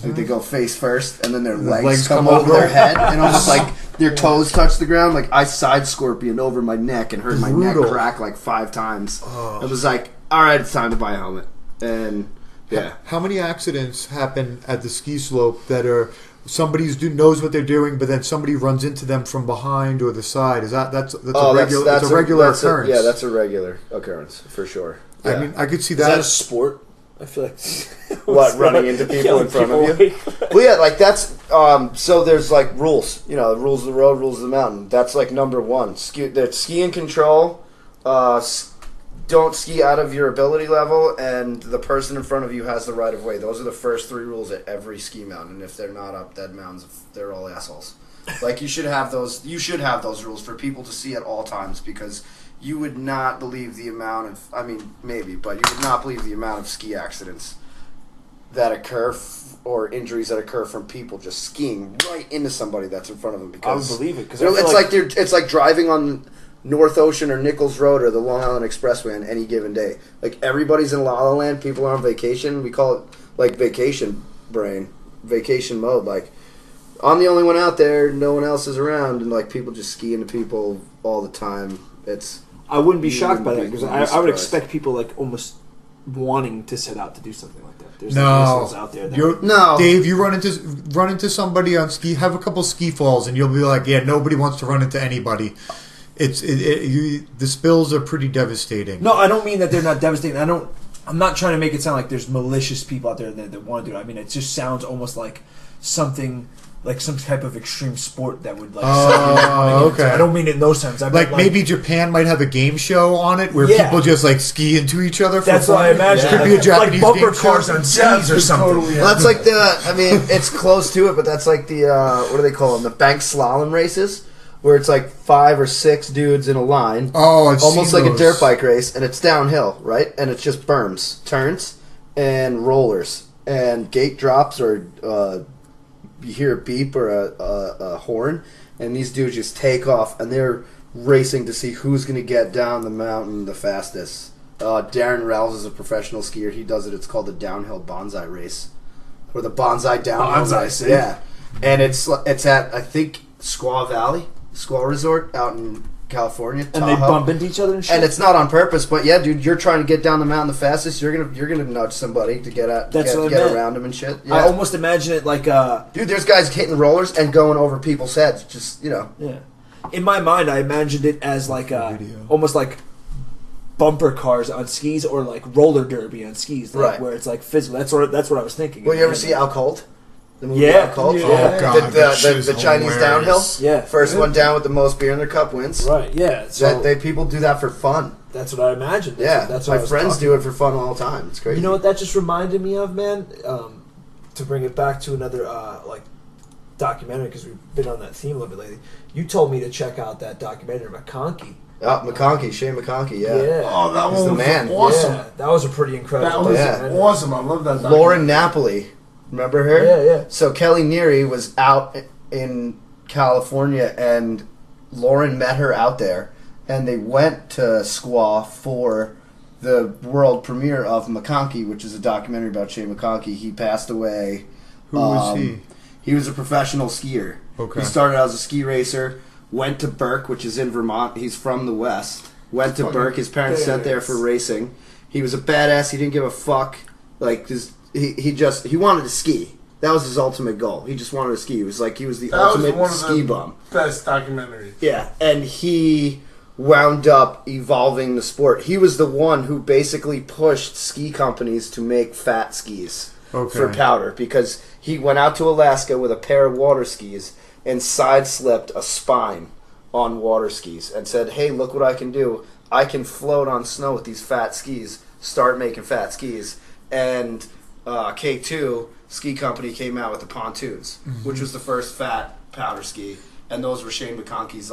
Like they go face first, and then their legs come over their head, and almost like their toes touch the ground. Like I side scorpioned over my neck and heard my neck crack like 5 times. I was like, all right, it's time to buy a helmet. And yeah, How many accidents happen at the ski slope that are somebody knows what they're doing, but then somebody runs into them from behind or the side? That's a regular occurrence. Yeah, that's a regular occurrence for sure. Yeah. I mean, I could see Is that that. a sport? I feel like What, running into people in front of you? Well, yeah, like that's so there's like rules. Rules of the road, rules of the mountain. That's like number 1. There's ski and control. Don't ski out of your ability level, and the person in front of you has the right of way. Those are the first 3 rules at every ski mountain. And if they're not up dead mountains, they're all assholes. Like you should have those. You should have those rules for people to see at all times, because you would not believe the amount of. I mean, maybe, but you would not believe the amount of ski accidents that occur or injuries that occur from people just skiing right into somebody that's in front of them. Because I would believe it, because it's like driving on North Ocean or Nichols Road or the Long Island Expressway on any given day. Like everybody's in La La Land, people are on vacation. We call it like vacation brain, vacation mode. Like I'm the only one out there, no one else is around, and like people just ski into people all the time. I wouldn't be You shocked by that, wouldn't because be I would surprised. expect people like almost wanting to set out to do something like that. There's like No, missiles out there. That No. Dave, you run into somebody on ski, have a couple ski falls, and you'll be like, yeah, nobody wants to run into anybody. The spills are pretty devastating. No, I don't mean that they're not devastating. I'm not trying to make it sound like there's malicious people out there that want to do it. I mean, it just sounds almost like something, like some type of extreme sport that would like. Okay. I don't mean it in those terms. I mean, Like maybe Japan might have a game show on it where Yeah. people just like ski into each other. For That's fun. what I imagine. Could be a Japanese like bumper game cars show. on skis or something. Totally, Well, that's like it's close to it, but that's like the, what do they call them? The bank slalom races, where it's like 5 or 6 dudes in a line. Oh, I've almost seen like those. a dirt bike race, and it's downhill, right? And it's just berms, turns, and rollers, and gate drops or you hear a beep or a horn, and these dudes just take off, and they're racing to see who's going to get down the mountain the fastest. Darren Rowles is a professional skier. He does it. It's called the downhill bonsai race, or the bonsai downhill race. Yeah, and it's at, I think, Squaw Resort out in California. And they bump into each other and shit. And it's not on purpose, but yeah, dude, you're trying to get down the mountain the fastest. You're gonna nudge somebody to get around them and shit. Yeah. I almost imagine it like dude, there's guys hitting rollers and going over people's heads. Just Yeah. In my mind, I imagined it as like almost like bumper cars on skis or like roller derby on skis, like, right? Where it's like physical. That's what I was thinking. Well, you ever see Out Cold? The movie Yeah. Out Cold? Yeah. Oh god, the Chinese downhill. Yeah. First one down with the most beer in their cup wins. Right. Yeah. So People do that for fun. that's what I imagined. That's what my I was friends talking do it for fun all the time. It's crazy. You know what that just reminded me of, man? To bring it back to another like documentary, because we've been on that theme a little bit lately. You told me to check out that documentary McConkey. McConkey, Shane McConkey, yeah. Oh, that He's one the was man. awesome. Yeah, that was a pretty incredible. That was Yeah. awesome. I love that. Lauren Napoli, remember her? Yeah. So Kelly Neary was out in California, and Lauren met her out there, and they went to Squaw for the world premiere of McConkey, which is a documentary about Shane McConkey. He passed away. Who was he? He was a professional skier. Okay. He started out as a ski racer, went to Burke, which is in Vermont. He's from the West. Went to Burke. His parents sent there for racing. He was a badass. He didn't give a fuck. Like, he wanted to ski. That was his ultimate goal. He just wanted to ski. He was the ultimate ski bum. Best documentary. Yeah, and he wound up evolving the sport. He was the one who basically pushed ski companies to make fat skis for powder, because he went out to Alaska with a pair of water skis and side-slipped a spine on water skis and said, hey, look what I can do. I can float on snow with these fat skis, start making fat skis. And K2 Ski Company came out with the pontoons, which was the first fat powder ski. And those were Shane McConkey's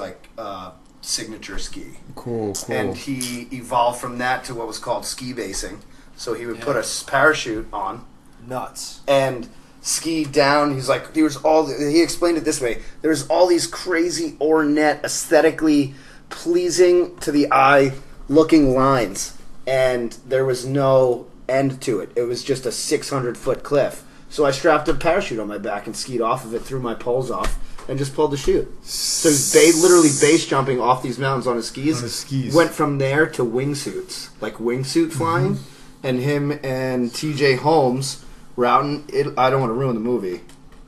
signature ski. Cool. And he evolved from that to what was called ski basing. So he would put a parachute on Nuts. and ski down. He explained it this way: there's all these crazy ornate, aesthetically pleasing to the eye looking lines, and there was no end to it. It was just a 600-foot cliff. So I strapped a parachute on my back and skied off of it, threw my poles off, and just pulled the chute. So he's literally base jumping off these mountains on his skis. Went from there to wingsuits, like wingsuit flying, and him and TJ Holmes were out in I don't want to ruin the movie,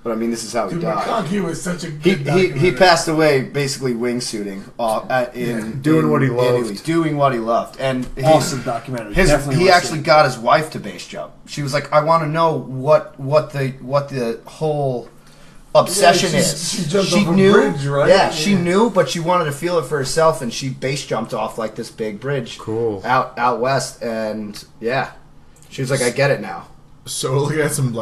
but I mean, this is how he Dude, died. McConkey was such a good He documentary. passed away basically wingsuiting Doing what he loved. Italy, doing what he loved, and Awesome documentary. he Definitely actually got his wife to base jump. She was like, I want to know what the whole obsession Yeah, is. she jumped She off a knew, bridge, right? Yeah, she knew, but she wanted to feel it for herself, and she base jumped off like this big bridge, out west, and yeah, she was like, I get it now. So looking at some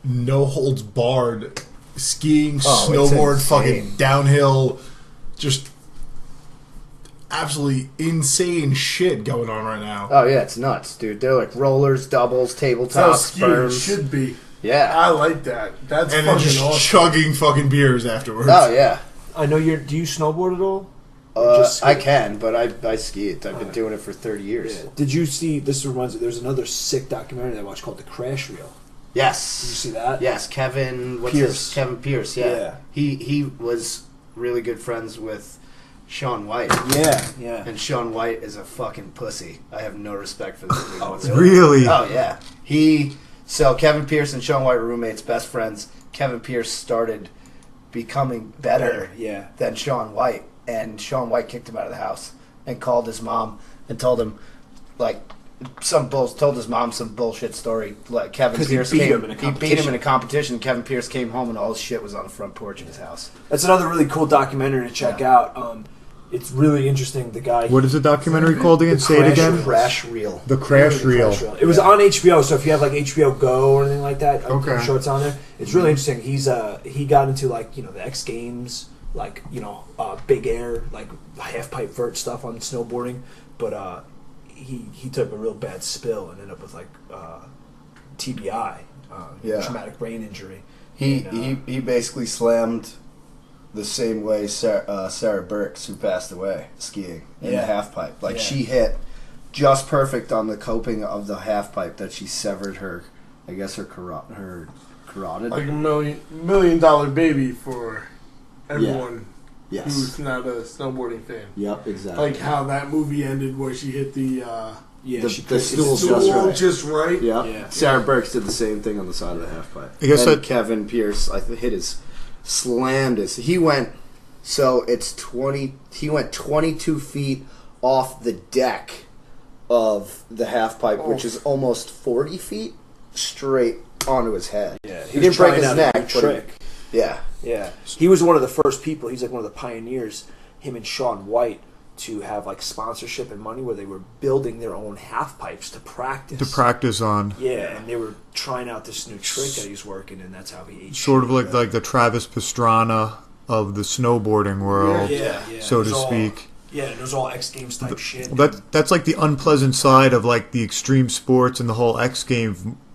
no holds barred skiing, Oh, it's snowboard, insane. fucking downhill, just absolutely insane shit going on right now. Oh yeah, it's nuts, dude. They're like rollers, doubles, That's how tabletops, skiing berms. should be. Yeah. I like that. That's And then fucking just awesome. chugging fucking beers afterwards. Oh yeah. I know you're. Do you snowboard at all? Or just ski? I can, but I ski it. I've been doing it for 30 years. Yeah. Did you see? This reminds me. There's another sick documentary that I watched called The Crash Reel. Yes. Did you see that? Yes, Kevin Pierce. Kevin Pierce, yeah. Yeah. He was really good friends with Shaun White. Yeah. And Shaun White is a fucking pussy. I have no respect for this dude. Oh, Really? Oh yeah. So Kevin Pierce and Shaun White were roommates, best friends. Kevin Pierce started becoming better Yeah. than Shaun White, and Shaun White kicked him out of the house and called his mom and told him told his mom some bullshit story. Like Kevin 'Cause he Pierce beat came, him in a he beat him in a competition. Kevin Pierce came home and all his shit was on the front porch of his house. That's another really cool documentary to check out. It's really interesting. The guy. What is the documentary called again? Say it again. Crash Reel. The Crash Reel. It was on HBO, so if you have like HBO Go or anything like that, Okay. I'm sure it's on there. It's really interesting. He got into the X Games, big air, half pipe vert stuff on snowboarding, but he took a real bad spill and ended up with TBI, traumatic brain injury. He basically slammed the same way Sarah Burks, who passed away, skiing in the half pipe. Like she hit just perfect on the coping of the half pipe that she severed her carotid. Like $1 million baby for everyone Yes. who's not a snowboarding fan. Yep, exactly. Like how that movie ended where she hit the the stool's just right. Yep. Yeah. Sarah Burks did the same thing on the side of the half pipe. I guess and Kevin Pierce, slammed his. He went 22 feet off the deck of the half pipe, which is almost 40 feet straight onto his head. Yeah, he didn't break his trying neck. out a new trick. Yeah. He was one of the first people. He's like one of the pioneers. Him and Shaun White to have like sponsorship and money where they were building their own half pipes to practice. On. Yeah, and they were trying out this new trick that he's working, and that's how he ate. Sort of like the Travis Pastrana of the snowboarding world, so to speak. Yeah, and it was all X Games type shit. That's like the unpleasant side of like the extreme sports and the whole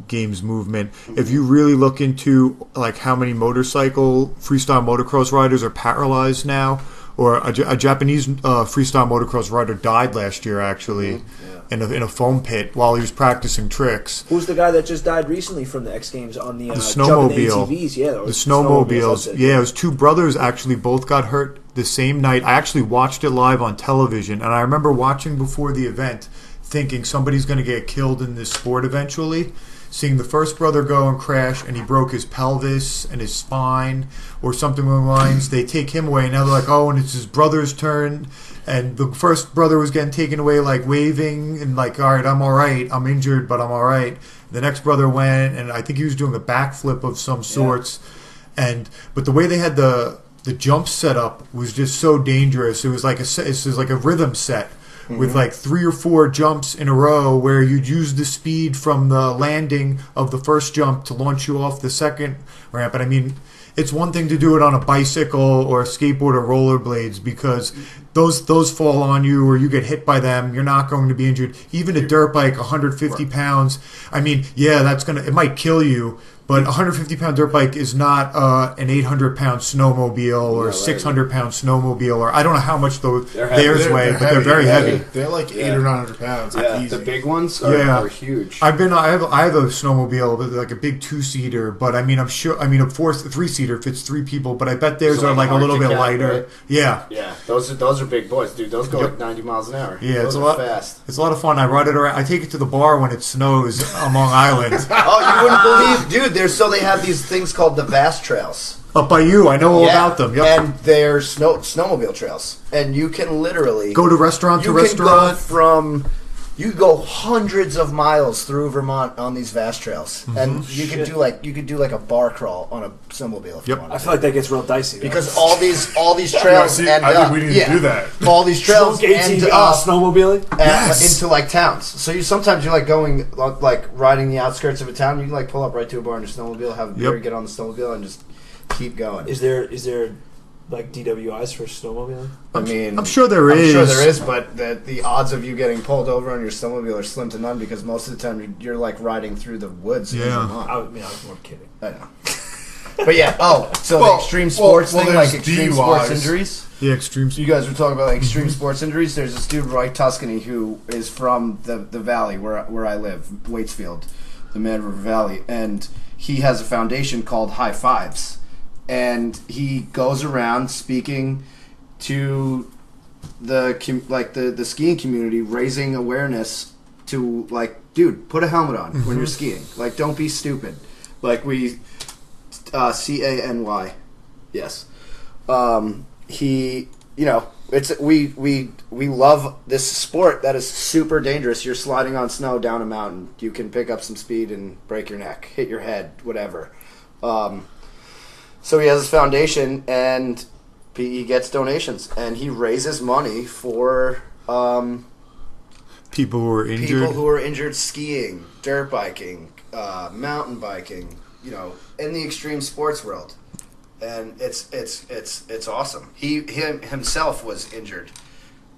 Games movement. If you really look into like how many freestyle motocross riders are paralyzed now, or a Japanese freestyle motocross rider died last year actually in a foam pit while he was practicing tricks. Who's the guy that just died recently from the X Games on the snowmobile? ATVs? Yeah, The snowmobiles. Yeah, it was two brothers actually both got hurt the same night. I actually watched it live on television, and I remember watching before the event thinking somebody's going to get killed in this sport eventually. Seeing the first brother go and crash, and he broke his pelvis and his spine or something along the lines. They take him away, and now they're like, oh, and it's his brother's turn. And the first brother was getting taken away, like waving and like, all right, I'm all right. I'm injured, but I'm all right. The next brother went, and I think he was doing a backflip of some sorts. But the way they had the jump set up was just so dangerous. It was like a rhythm set. With like 3 or 4 jumps in a row where you'd use the speed from the landing of the first jump to launch you off the second ramp. And I mean, it's one thing to do it on a bicycle or a skateboard or rollerblades because those fall on you or you get hit by them. You're not going to be injured. Even a dirt bike, 150 pounds. I mean, yeah, it might kill you. But a 150-pound dirt bike is not an 800-pound snowmobile or 600-pound snowmobile, or I don't know how much theirs weigh, but they're very heavy. They're like 800 or 900 pounds. Yeah, easy. the big ones are huge. I have a snowmobile, like a big 2-seater, but I mean, I'm sure. I mean, a 3-seater fits 3 people, but I bet theirs are like a little bit lighter. Right? Yeah, those are big boys, dude. Those go like 90 miles an hour. Yeah, those it's a lot fast. It's a lot of fun. I ride it around. I take it to the bar when it snows on Long Island. Oh, you wouldn't believe, dude. So they have these things called the Vast Trails. Up by you, I know all about them. Yep. And they're snowmobile trails, and you can literally go to restaurant to restaurant. You can go hundreds of miles through Vermont on these Vast Trails, and you could do like a bar crawl on a snowmobile if you wanted. I feel like that gets real dicey though. Because all these trails end I up. think we need to do that. All these trails end up snowmobiling into like towns. So sometimes you're like going like riding the outskirts of a town. You can like pull up right to a bar in a snowmobile, have a beer, get on the snowmobile, and just keep going. Is there like DWIs for snowmobiling? I mean, I'm sure there is. I'm sure there is, but the odds of you getting pulled over on your snowmobile are slim to none because most of the time you're like riding through the woods. In Vermont. I was more kidding. I know. But yeah, the extreme sports thing, like extreme sports injuries. Yeah, extreme. You guys were talking about like extreme sports injuries. There's this dude, Roy Tuscany, who is from the valley where I live, Waitsfield, the Mad River Valley, and he has a foundation called High Fives. And he goes around speaking to the skiing community, raising awareness to like, dude, put a helmet on when you're skiing. Like, don't be stupid. Like CANY, yes. He, it's we love this sport that is super dangerous. You're sliding on snow down a mountain. You can pick up some speed and break your neck, hit your head, whatever. So he has his foundation, and he gets donations, and he raises money for people who are injured. People who are injured skiing, dirt biking, mountain biking, in the extreme sports world, and it's awesome. He himself was injured,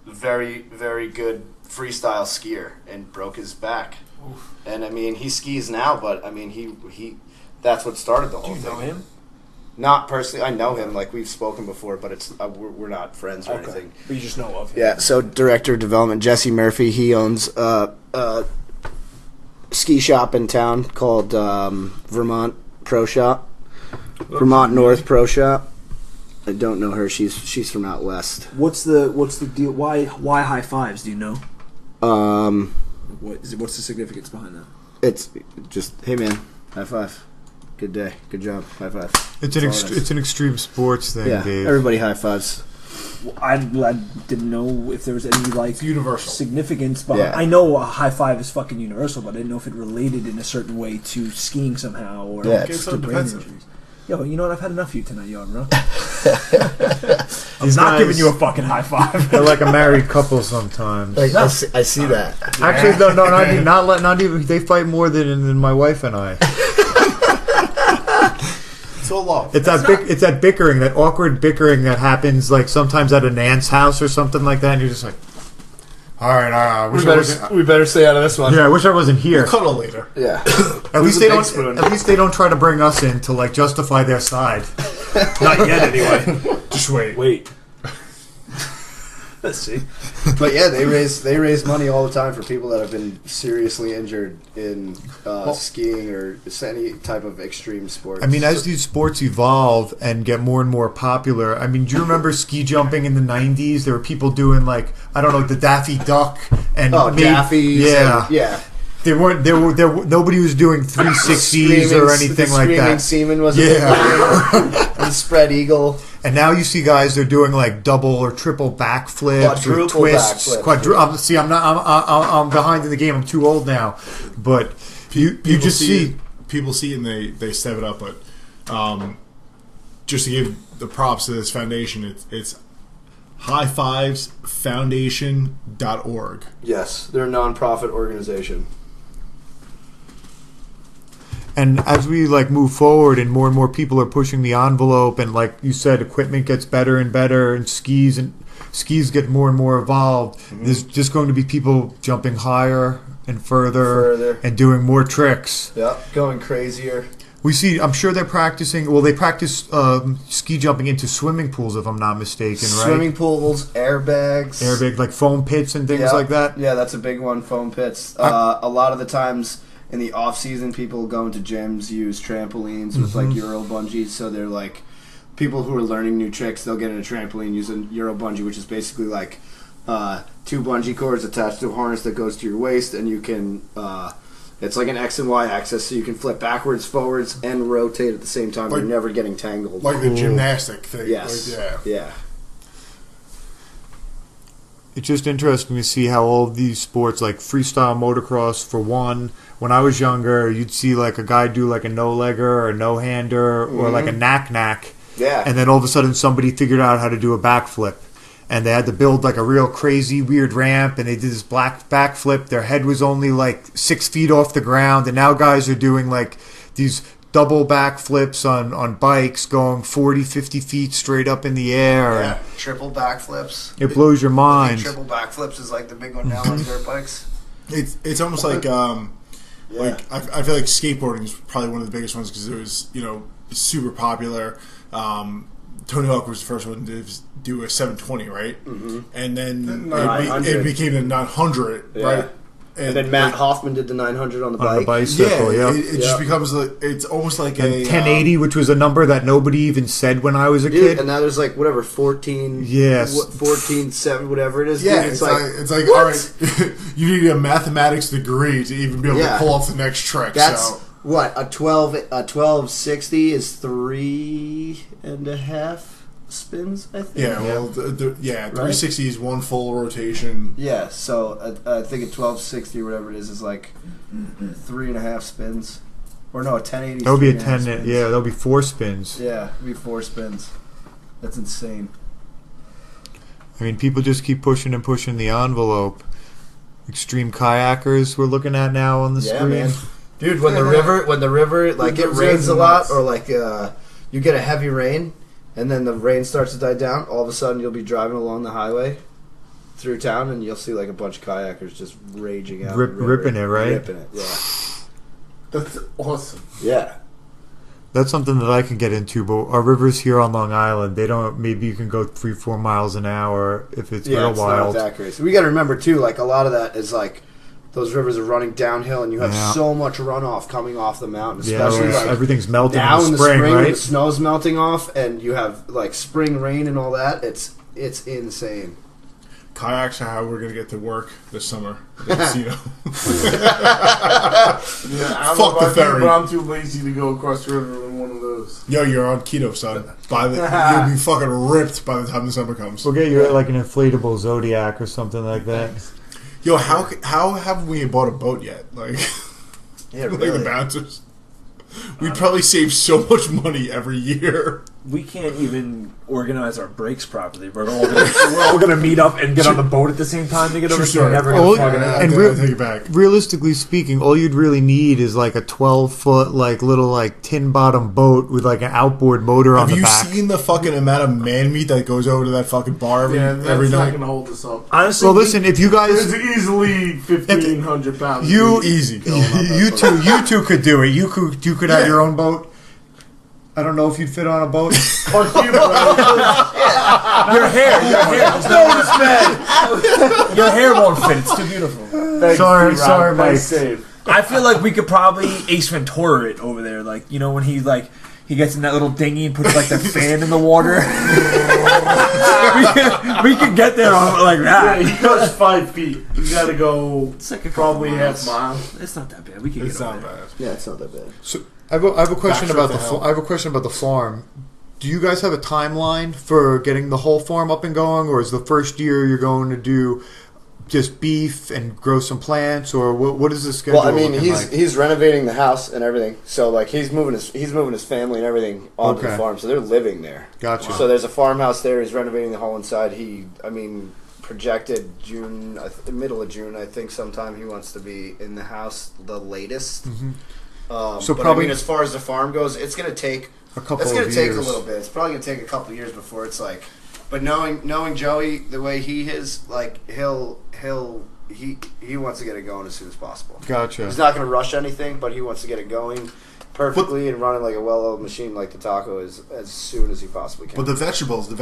very very good freestyle skier, and broke his back. Oof. And I mean, he skis now, but I mean he that's what started the whole thing. Do you know him? Not personally. I know him. Like, we've spoken before, but it's we're not friends or anything. But you just know of him. Yeah, so Director of Development, Jesse Murphy, he owns a ski shop in town called Vermont Pro Shop. Vermont North Pro Shop. I don't know her. She's from out west. What's the deal? Why high fives? Do you know? What's the significance behind that? It's just, hey man, high five. Good day. Good job. High five. It's an extreme sports thing, Yeah, Dave. everybody high fives. I didn't know if there was any like universal significance behind. Yeah. I know a high five is fucking universal, but I didn't know if it related in a certain way to skiing somehow or Yeah, it's so to brain defensive. injuries. Yo, you know what? I've had enough of you tonight, yo, bro. I'm These not guys- giving you a fucking high five. They're like a married couple sometimes. Like, I see that. Actually, no, not even. They fight more than my wife and I. So love. It's that bickering, that awkward bickering that happens like sometimes at an aunt's house or something like that, and you're just like, all right, I wish I wasn't. We better stay out of this one. Yeah, I wish I wasn't here. Cuddle later. Yeah. At least a they big don't. spoon? At least they don't try to bring us in to like justify their side. Not yet, anyway. Just wait. Wait. Let's see. But yeah, they raise money all the time for people that have been seriously injured in skiing or any type of extreme sports. I mean, as these sports evolve and get more and more popular, I mean, do you remember ski jumping in the '90s? There were people doing like, I don't know, the Daffy Duck and Daffies. yeah, Yeah. There nobody was doing 360s or anything like Screaming that. Seaman was a big one. And spread eagle. And now you see guys they're doing like double or triple backflips, or Quadruple twists. backflips. I'm behind in the game. I'm too old now, but you just see people see it and they step it up. But just to give the props to this foundation, it's highfivesfoundation.org. Yes, they're a non-profit organization. And as we like move forward, and more people are pushing the envelope, and like you said, equipment gets better and better, and skis get more and more evolved. Mm-hmm. There's just going to be people jumping higher and further. And doing more tricks. Yep, going crazier. We see. I'm sure they're practicing. Well, they practice ski jumping into swimming pools, if I'm not mistaken, right? Swimming pools, airbags, like foam pits and things like that. Yeah, that's a big one. Foam pits. A lot of the times in the off season, people go into gyms, use trampolines with like Euro bungees. So they're like people who are learning new tricks. They'll get in a trampoline using Euro bungee, which is basically like 2 bungee cords attached to a harness that goes to your waist, and you can. It's like an X and Y axis, so you can flip backwards, forwards, and rotate at the same time. You're never getting tangled. Like the gymnastic thing. Yes. Like, Yeah. It's just interesting to see how all of these sports, like freestyle motocross, for one, when I was younger, you'd see like a guy do like a no-legger or a no-hander or like a knack-knack. Yeah. And then all of a sudden somebody figured out how to do a backflip. And they had to build like a real crazy, weird ramp, and they did this black backflip. Their head was only like 6 feet off the ground, and now guys are doing like these double backflips on bikes going 40, 50 feet straight up in the air. Yeah. Triple backflips. It blows your I mind. think triple backflips is like the big one now on dirt bikes. It's almost like like I feel like skateboarding is probably one of the biggest ones because it was super popular. Tony Hawk was the first one to do a 720, right? Mm-hmm. And then it became the 900, right? And then Matt Hoffman did the 900 on the bike. On the bicycle, yeah. It just becomes it's almost like And a 1080, which was a number that nobody even said when I was a kid. And now there's like whatever 14, Yes. 14, 7, whatever it is. Yeah, Dude, it's like what? all right, you need a mathematics degree to even be able to pull off the next trick. That's so. what a 1260 is 3.5 spins, I think. Yeah, well, 360 is one full rotation. Yeah, so I think a 1260 or whatever it is like 3.5 spins, or no, a 1080. That would be a 10. Yeah, that would be 4 spins. Yeah, it'd be 4 spins. That's insane. I mean, people just keep pushing and pushing the envelope. Extreme kayakers we're looking at now on the screen. Man. Dude, when the river like it rains a lot, or like you get a heavy rain, and then the rain starts to die down, all of a sudden you'll be driving along the highway through town, and you'll see like a bunch of kayakers just raging out, Ripping it, right? Ripping it, yeah. That's awesome. Yeah. That's something that I can get into, but our rivers here on Long Island, they don't. Maybe you can go 3-4 miles an hour if it's real it's wild. not that crazy. We got to remember too, like a lot of that is like those rivers are running downhill, and you have so much runoff coming off the mountain, especially like everything's melting now in the spring, when right? the snow's melting off, and you have like spring rain and all that. It's insane. Kayaks are how we're gonna get to work this summer at the casino. I don't Fuck know the about ferry. you, but I'm too lazy to go across the river in one of those. Yo, you're on keto, son. You'll be fucking ripped by the time the summer comes. We'll get you like an inflatable Zodiac or something like that. Yo, how have we bought a boat yet? Like, Yeah, like really. the bouncers. We'd probably save so much money every year. We can't even organize our breaks properly. We're all gonna meet up and get on the boat at the same time to get over. True We're never Oh, gonna fucking I and take it back. realistically speaking, all you'd really need is like a 12-foot, like little like tin bottom boat with like an outboard motor on Have the you back. seen the fucking amount of man meat that goes over to that fucking bar every Yeah, that's every not night? going to hold us up. Honestly, Well, listen, if you guys, It's easily 1,500 pounds. Easy. you two could do it. You could have your own boat. I don't know if you'd fit on a boat. your hair won't fit. It's too beautiful. Sorry, Mike. Save. I feel like we could probably Ace Ventura it over there. Like, you know, when he gets in that little dinghy and puts like the fan in the water. we could get there on like that. Yeah, he goes 5 feet. You got to go It's like a probably couple half mile. It's not that bad. We can It's get not over there. bad. Yeah, it's not that bad. So I have a question Backtrack about to hell. I have a question about the farm. Do you guys have a timeline for getting the whole farm up and going, or is the first year you're going to do just beef and grow some plants, or what is the schedule? Well, I mean, looking like? he's renovating the house and everything, so like he's moving his family and everything onto the Okay. farm, so they're living there. Gotcha. So there's a farmhouse there. He's renovating the whole inside. Projected middle of June, I think. Sometime he wants to be in the house the latest. So but probably- I mean, as far as the farm goes, it's gonna take a couple It's gonna of take years. a little bit. It's probably gonna take a couple of years before it's like. But knowing Joey the way he is, like he wants to get it going as soon as possible. Gotcha. He's not gonna rush anything, but he wants to get it going perfectly and running like a well-oiled machine, like the taco is, as soon as he possibly can. But the vegetables will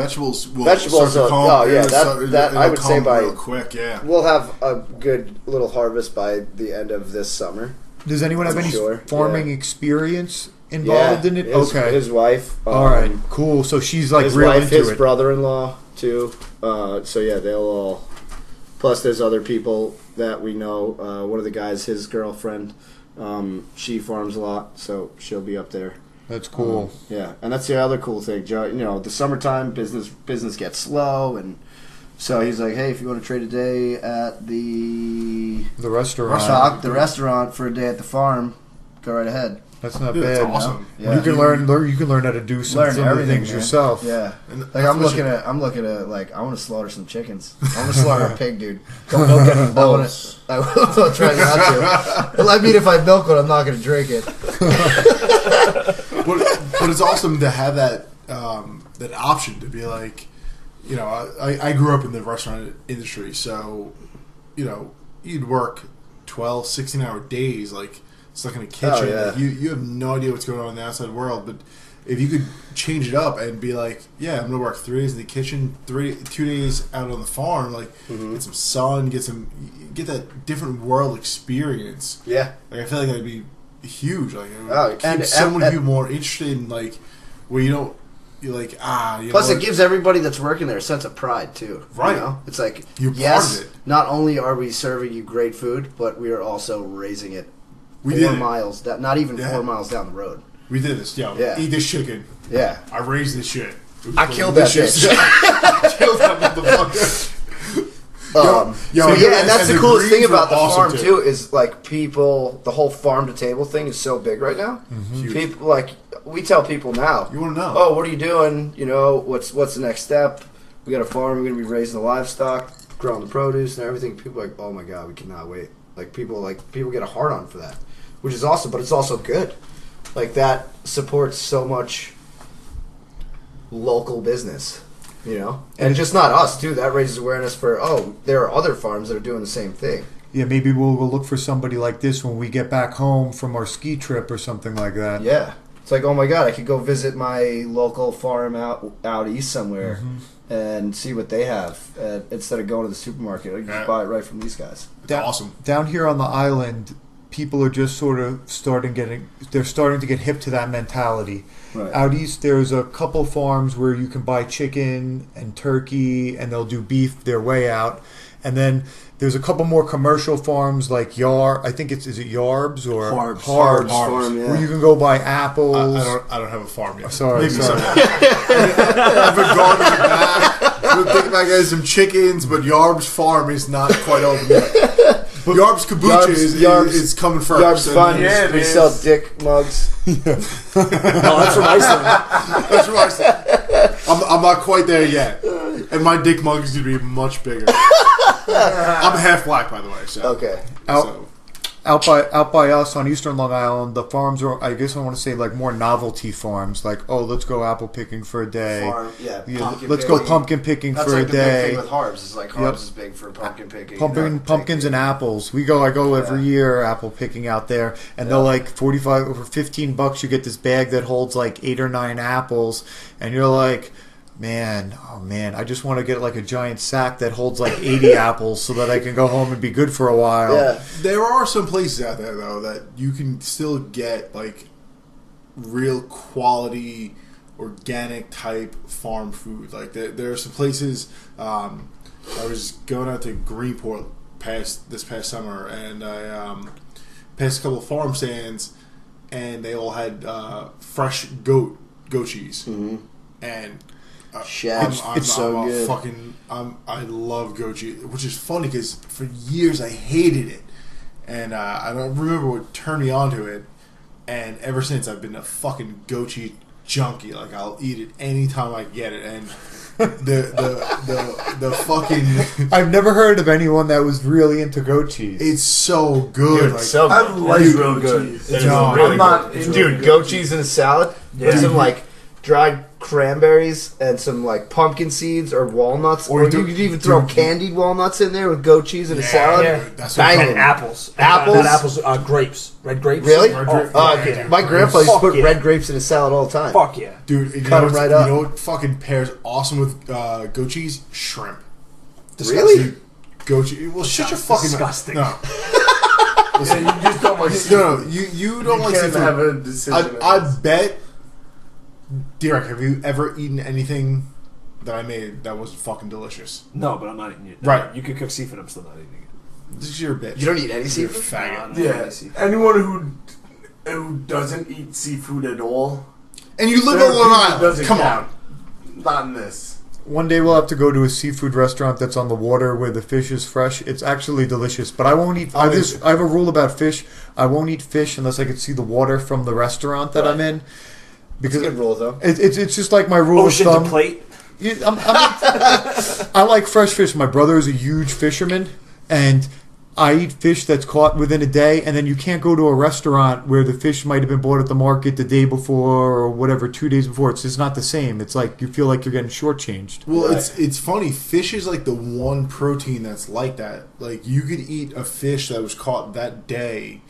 Vegetables start to are- calm. oh, yeah, it'll that I would say calm by- real quick. Yeah. We'll have a good little harvest by the end of this summer. Does anyone have For any sure, farming yeah. experience involved in it? Okay. His wife. All right. Cool. So she's like his real wife, into his it. brother-in-law too. So yeah, they'll all. Plus, there's other people that we know. One of the guys, his girlfriend, she farms a lot, so she'll be up there. That's cool. Yeah, and that's the other cool thing, Joe. You know, the summertime business gets slow, and so he's like, "Hey, if you want to trade a day at the The restaurant. for a day at the farm, go right ahead." That's not Dude, bad. that's awesome. Yeah. You can learn how to do some of the everything, things man. yourself. Yeah, And like that's I'm what looking at like I want to slaughter some chickens. I want to slaughter a pig, dude. Don't milk it. I will try not to. I mean, if I milk it, I'm not going to drink it. but it's awesome to have that that option to be like, you know, I grew up in the restaurant industry, so you know, you'd work 12, 16-hour days, like stuck in a kitchen. Oh, yeah. Like, you have no idea what's going on in the outside world, but if you could change it up and be like, yeah, I'm gonna work 3 days in the kitchen, 2 days out on the farm, like get some sun, get that different world experience. Yeah. Like I feel like that'd be huge. Like it would Oh, keep and- so many and- people more interested in like where you don't. You're like you Plus, know it what? gives everybody that's working there a sense of pride too. Right. You know? It's like You're part yes, of it. not only are we serving you great food, but we are also raising it We 4 did it. miles. Not even Yeah. 4 miles down the road. We did this. Yo, Yeah. eat this chicken. Yeah. I raised this shit. It was I killed that delicious. bitch. Killed that motherfucker. So yeah, and that's the coolest thing about the awesome farm too is like people. The whole farm to table thing is so big right now. Huge. People like we tell people now. You want to know? Oh, what are you doing? You know, what's the next step? We got a farm. We're gonna be raising the livestock, growing the produce and everything. People are like, oh my god, we cannot wait. People get a hard on for that, which is awesome. But it's also good. Like that supports so much local business. You know, and just not us too. That raises awareness for there are other farms that are doing the same thing. Yeah, maybe we'll look for somebody like this when we get back home from our ski trip or something like that. Yeah, It's like, oh my god, I could go visit my local farm out east somewhere and see what they have instead of going to the supermarket. I can just buy it right from these guys. It's awesome. Down here on the island, people are just sort of starting to get hip to that mentality. Right. Out east, there's a couple farms where you can buy chicken and turkey, and they'll do beef their way out. And then there's a couple more commercial farms like I think is it Yarbs or Harbs. Harbs farm, yeah. where you can go buy apples. I don't have a farm yet. Sorry. I've been going to the back. We're thinking about getting some chickens, but Yarb's farm is not quite open yet. But Yarb's kombucha is coming first. Yarb's fun. Yeah, We sell dick mugs. No, that's from Iceland. That's from Iceland. I'm not quite there yet, and my dick mug is going to be much bigger. I'm half black, by the way. So. Okay. Out by us on Eastern Long Island, the farms are, I guess I want to say, like more novelty farms. Like, oh, let's go apple picking for a day. Let's go pumpkin picking That's for like a the big day. thing with Harbs. It's like Harbs is big for pumpkin picking. Pumpkins and apples. I go every year apple picking out there, and they're like $45 or $15. You get this bag that holds like 8 or 9 apples, and you're like, man, I just want to get like a giant sack that holds like 80 apples so that I can go home and be good for a while. Yeah. There are some places out there though that you can still get like real quality organic type farm food. Like there are some places. I was going out to Greenport this past summer, and I passed a couple of farm stands, and they all had fresh goat cheese, and. It's so good. I love goat cheese, which is funny because for years I hated it, and I don't remember what turned me onto it, and ever since I've been a fucking goat cheese junkie. Like I'll eat it anytime I get it, and the fucking. I've never heard of anyone that was really into goat cheese. It's so good. Dude, like, it's so I good. like Dude, real good. It is No, really I'm not good. into Dude, goat cheese in a salad with some like dried cranberries and some like pumpkin seeds or walnuts, or you could even throw candied walnuts in there with goat cheese in a salad. Yeah. That's Banging. And apples. Apples? Not apples. Grapes. Red grapes. Really? Red grape- Okay. My grandpa used to put yeah. red grapes in his salad all the time. Fuck yeah. Dude, you Cut know, 'em right you up. know what fucking pairs awesome with goat cheese? Shrimp. Really? Dude, goat cheese. Well, shut your fucking disgusting. No. Yeah, you just don't like No, you don't like can't seafood. have a decision. I bet. Derek, have you ever eaten anything that I made that was fucking delicious? No, but I'm not eating it. No, Right. You could cook seafood. I'm still not eating it. This is your bitch. You don't eat any You're a seafood? faggot. No, Yeah, anyone who doesn't eat seafood at all. And you live there on are Long people that Island. doesn't Come count. on. Not in this. One day we'll have to go to a seafood restaurant that's on the water where the fish is fresh. It's actually delicious, but I won't eat. I have a rule about fish. I won't eat fish unless I can see the water from the restaurant that I'm in. It's a good rule, though. It's just like my rule of Ocean thumb. to plate. I like fresh fish. My brother is a huge fisherman, and I eat fish that's caught within a day. And then you can't go to a restaurant where the fish might have been bought at the market the day before or whatever, 2 days before. It's just not the same. It's like you feel like you're getting shortchanged. Well, it's funny. Fish is like the one protein that's like that. Like you could eat a fish that was caught that day,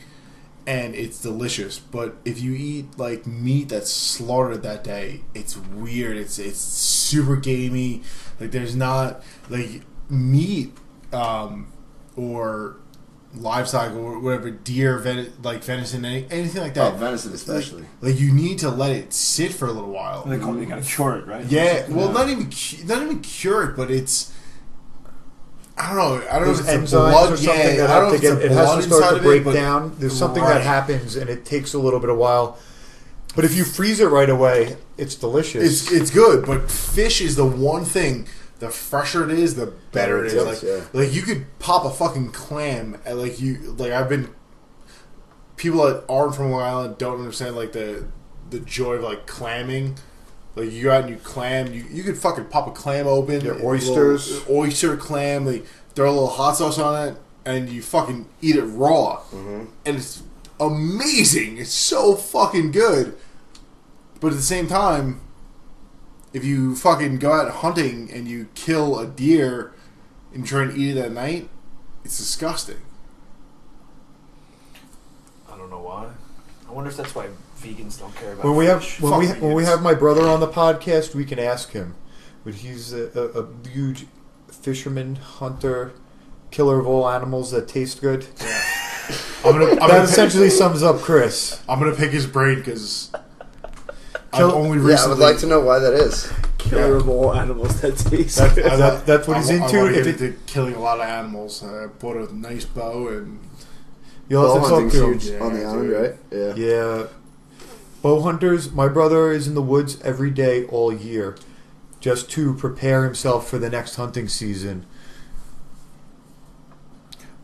and it's delicious. But if you eat like meat that's slaughtered that day, it's weird. It's super gamey. Like there's not like meat or livestock or whatever, deer, venison, anything like that. Oh, venison especially. Like you need to let it sit for a little while. They gotta cure it, right? Yeah, well, not even cure it, but it's. I don't know. I don't know if There's it's the enzymes blood. or something Yeah, that I don't know have if to it's get. the It has blood to start inside to of break it, but down. There's something Right. that happens, and it takes a little bit of while. But if you freeze it right away, it's delicious. It's good, but fish is the one thing. The fresher it is, the better it is. Yes, Like you could pop a fucking clam. I've been. People that aren't from Long Island don't understand like the joy of like clamming. Like you go out and you clam. You could fucking pop a clam open. Your a oysters. little oyster clam. They throw a little hot sauce on it, and you fucking eat it raw. And it's amazing. It's so fucking good. But at the same time, if you fucking go out hunting and you kill a deer and try and eat it at night, it's disgusting. I don't know why. I wonder if that's why vegans don't care about When we have fish. when we have my brother on the podcast, we can ask him. But he's a huge fisherman, hunter, killer of all animals that taste good. That essentially sums up Chris. I'm gonna pick his brain because I've Kill- only Yeah, recently. I would like to know why that is. Killer of all animals that taste. That's what he's I into. want to If get it, into killing a lot of animals. I bought a nice bow and you'll have Bow to talk hunting's to him. huge Yeah, on the island, dude. right? Yeah. Yeah. Bow hunters, my brother is in the woods every day all year just to prepare himself for the next hunting season.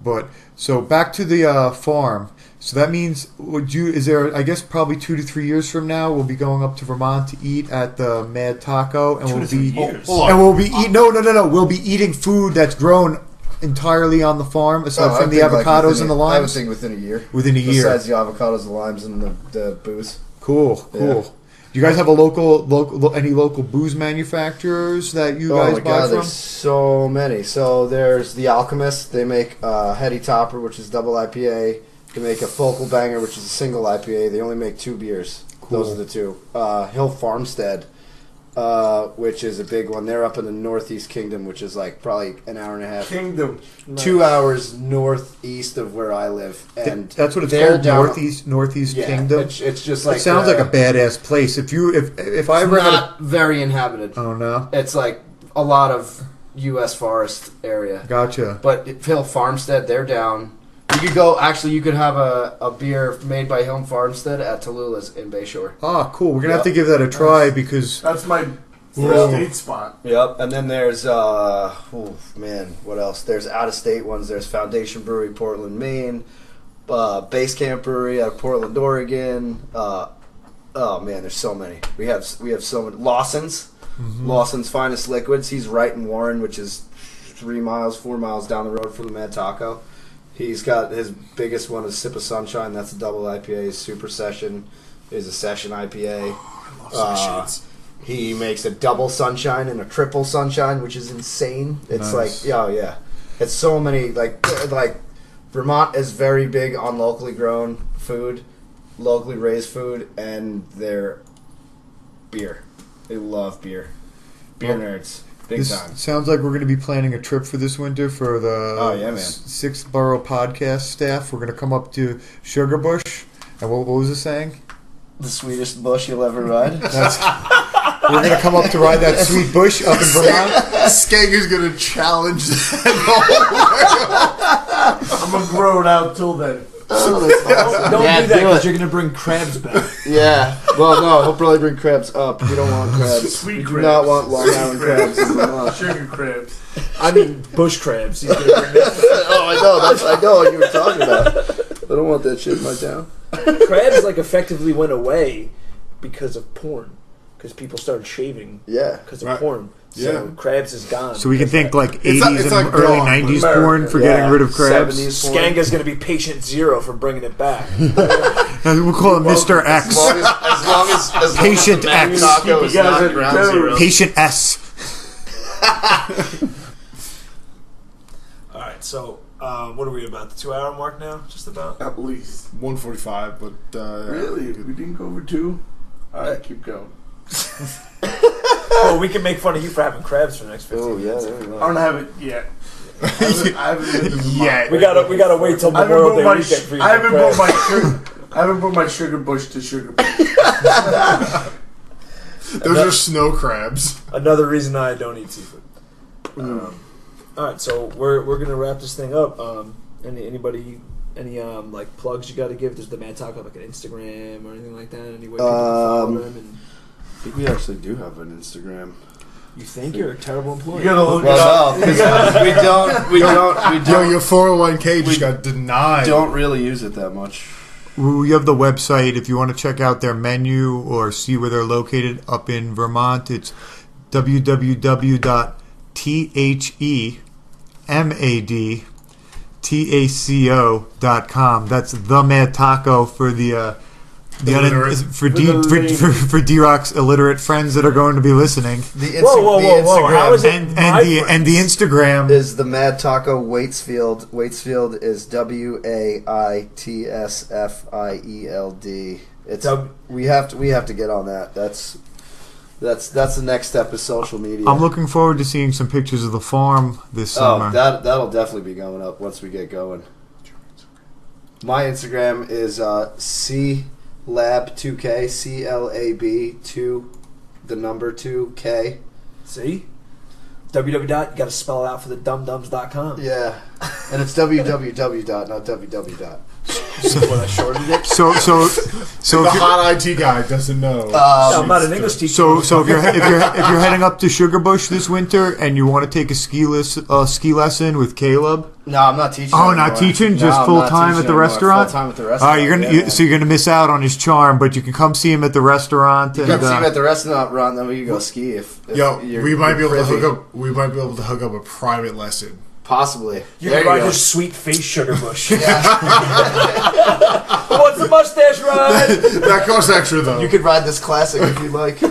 But so back to the farm. So that means is there, I guess probably 2 to 3 years from now we'll be going up to Vermont to eat at the Mad Taco and 2 to 3 years. we'll be we'll be eating food that's grown entirely on the farm aside Oh, I from the think, like, avocados within and the I would limes think within a year. within a year. Besides the avocados, the limes, and the booze. Cool. Yeah. Do you guys have any local booze manufacturers that you Oh guys my buy god, from? there's so many. So there's the Alchemist. They make Heady Topper, which is double IPA. They make a Focal Banger, which is a single IPA. They only make 2 beers. Cool. Those are the 2. Hill Farmstead, which is a big one. They're up in the Northeast Kingdom, which is like probably an hour and a half. Kingdom. 2 hours northeast of where I live, and That's what it's they're called, down- Northeast Yeah, Kingdom. It's just like It sounds like a badass place. If I It's ever had not very inhabited. oh no, It's like a lot of U.S. forest area. gotcha. But Hill Farmstead, they're down. You could go. Actually, you could have a beer made by Hill Farmstead at Tallulah's in Bayshore. Ah, cool. We're gonna have to Yep. give that a try because That's my Yeah. first date spot. Yep. And then there's what else? There's out of state ones. There's Foundation Brewery, Portland, Maine. Base Camp Brewery out of Portland, Oregon. Oh man, there's so many. We have so many. Lawson's. Lawson's Finest Liquids. He's right in Warren, which is 4 miles down the road from the Mad Taco. He's got his biggest one is Sip of Sunshine. That's a double IPA. Super Session is a session IPA. He makes a double Sunshine and a triple Sunshine, which is insane. It's Nice. yeah. It's so many like Vermont is very big on locally grown food, locally raised food, and their beer. They love beer. Beer nerds. Big this time. sounds like we're going to be planning a trip for this winter for the Oh, yeah, man. 6th Borough podcast staff. We're going to come up to Sugar Bush. And what was it saying? The sweetest bush you'll ever ride. We're going to come up to ride that sweet bush up in Vermont. Skeg is gonna challenge that. I'm gonna grow it out till then. Don't Yeah, do that do because it. you're gonna bring crabs back. Yeah. Well, no, he'll probably bring crabs up. We don't want crabs. Sweet we do crabs. not want Long Island crabs in Vermont. Sugar crabs. I mean bush crabs. He's gonna bring that. Oh, I know what you were talking about. I don't want that shit in my town. Crabs like effectively went away because of porn. Because people started shaving Yeah. because of Right. porn. So Yeah. crabs is gone. So we can think like 80s It's and like early gone. 90s America. porn for getting rid of crabs. 70s porn. Skanga's gonna be patient 0 for bringing it back. We'll call it Mr. X. As long as Patient the Mad X. Taco is You guys not are ground terrible. zero. Patient S. Alright, so what are we about? The 2 hour mark now? Just about? At least. 145, but Really? We didn't go over 2? Alright, keep going. Oh, we can make fun of you for having crabs for the next 15 Oh, yeah, minutes. there we I go. don't have it yet. I haven't been to Vermont. Yeah. We gotta wait till I haven't Memorial put Day my weekend for you. I haven't to put crabs. my I haven't put my sugar bush to sugar bush. those are snow crabs. Another reason I don't eat seafood. All right, so we're gonna wrap this thing up. Anybody like plugs you got to give? Does the Mad Taco like an Instagram or anything like that? Any way people can follow them? And I think we actually do have an Instagram. you think you're a terrible employee? You gotta look it Well, up. no, because we Yo, your 401k just got denied. don't really use it that much. We have the website if you want to check out their menu or see where they're located up in Vermont. It's www.themadtaco.com. That's the Mad Taco for the Illiterate. for D-Rock's illiterate friends that are going to be listening. The Whoa! How is it? And my the friends? Instagram Instagram is the Mad Taco Waitsfield. Waitsfield is WAITSFIELD. It's we have to get on that. That's the next step is social media. I'm looking forward to seeing some pictures of the farm this summer. That'll definitely be going up once we get going. My Instagram is CLAB2K, CLAB2, the number 2K. See? www. You got to spell it out for the dumdums.com. Yeah, and it's www. Not www. When I shortened it. So The hot IT guy doesn't know. I'm not an English teacher. So if you're heading up to Sugarbush this winter and you want to take a ski lesson with Caleb. No, I'm not teaching. Oh, not teaching, just full time at the restaurant. Full time at the restaurant. You're gonna miss out on his charm, but you can come see him at the restaurant. You can see him at the restaurant, then we can go ski if we might be able to hook up. We might be able to hook up a private lesson. Possibly. You can ride your sweet face Sugarbush. Yeah. What's the mustache ride? That costs extra though. You could ride this classic if you'd like.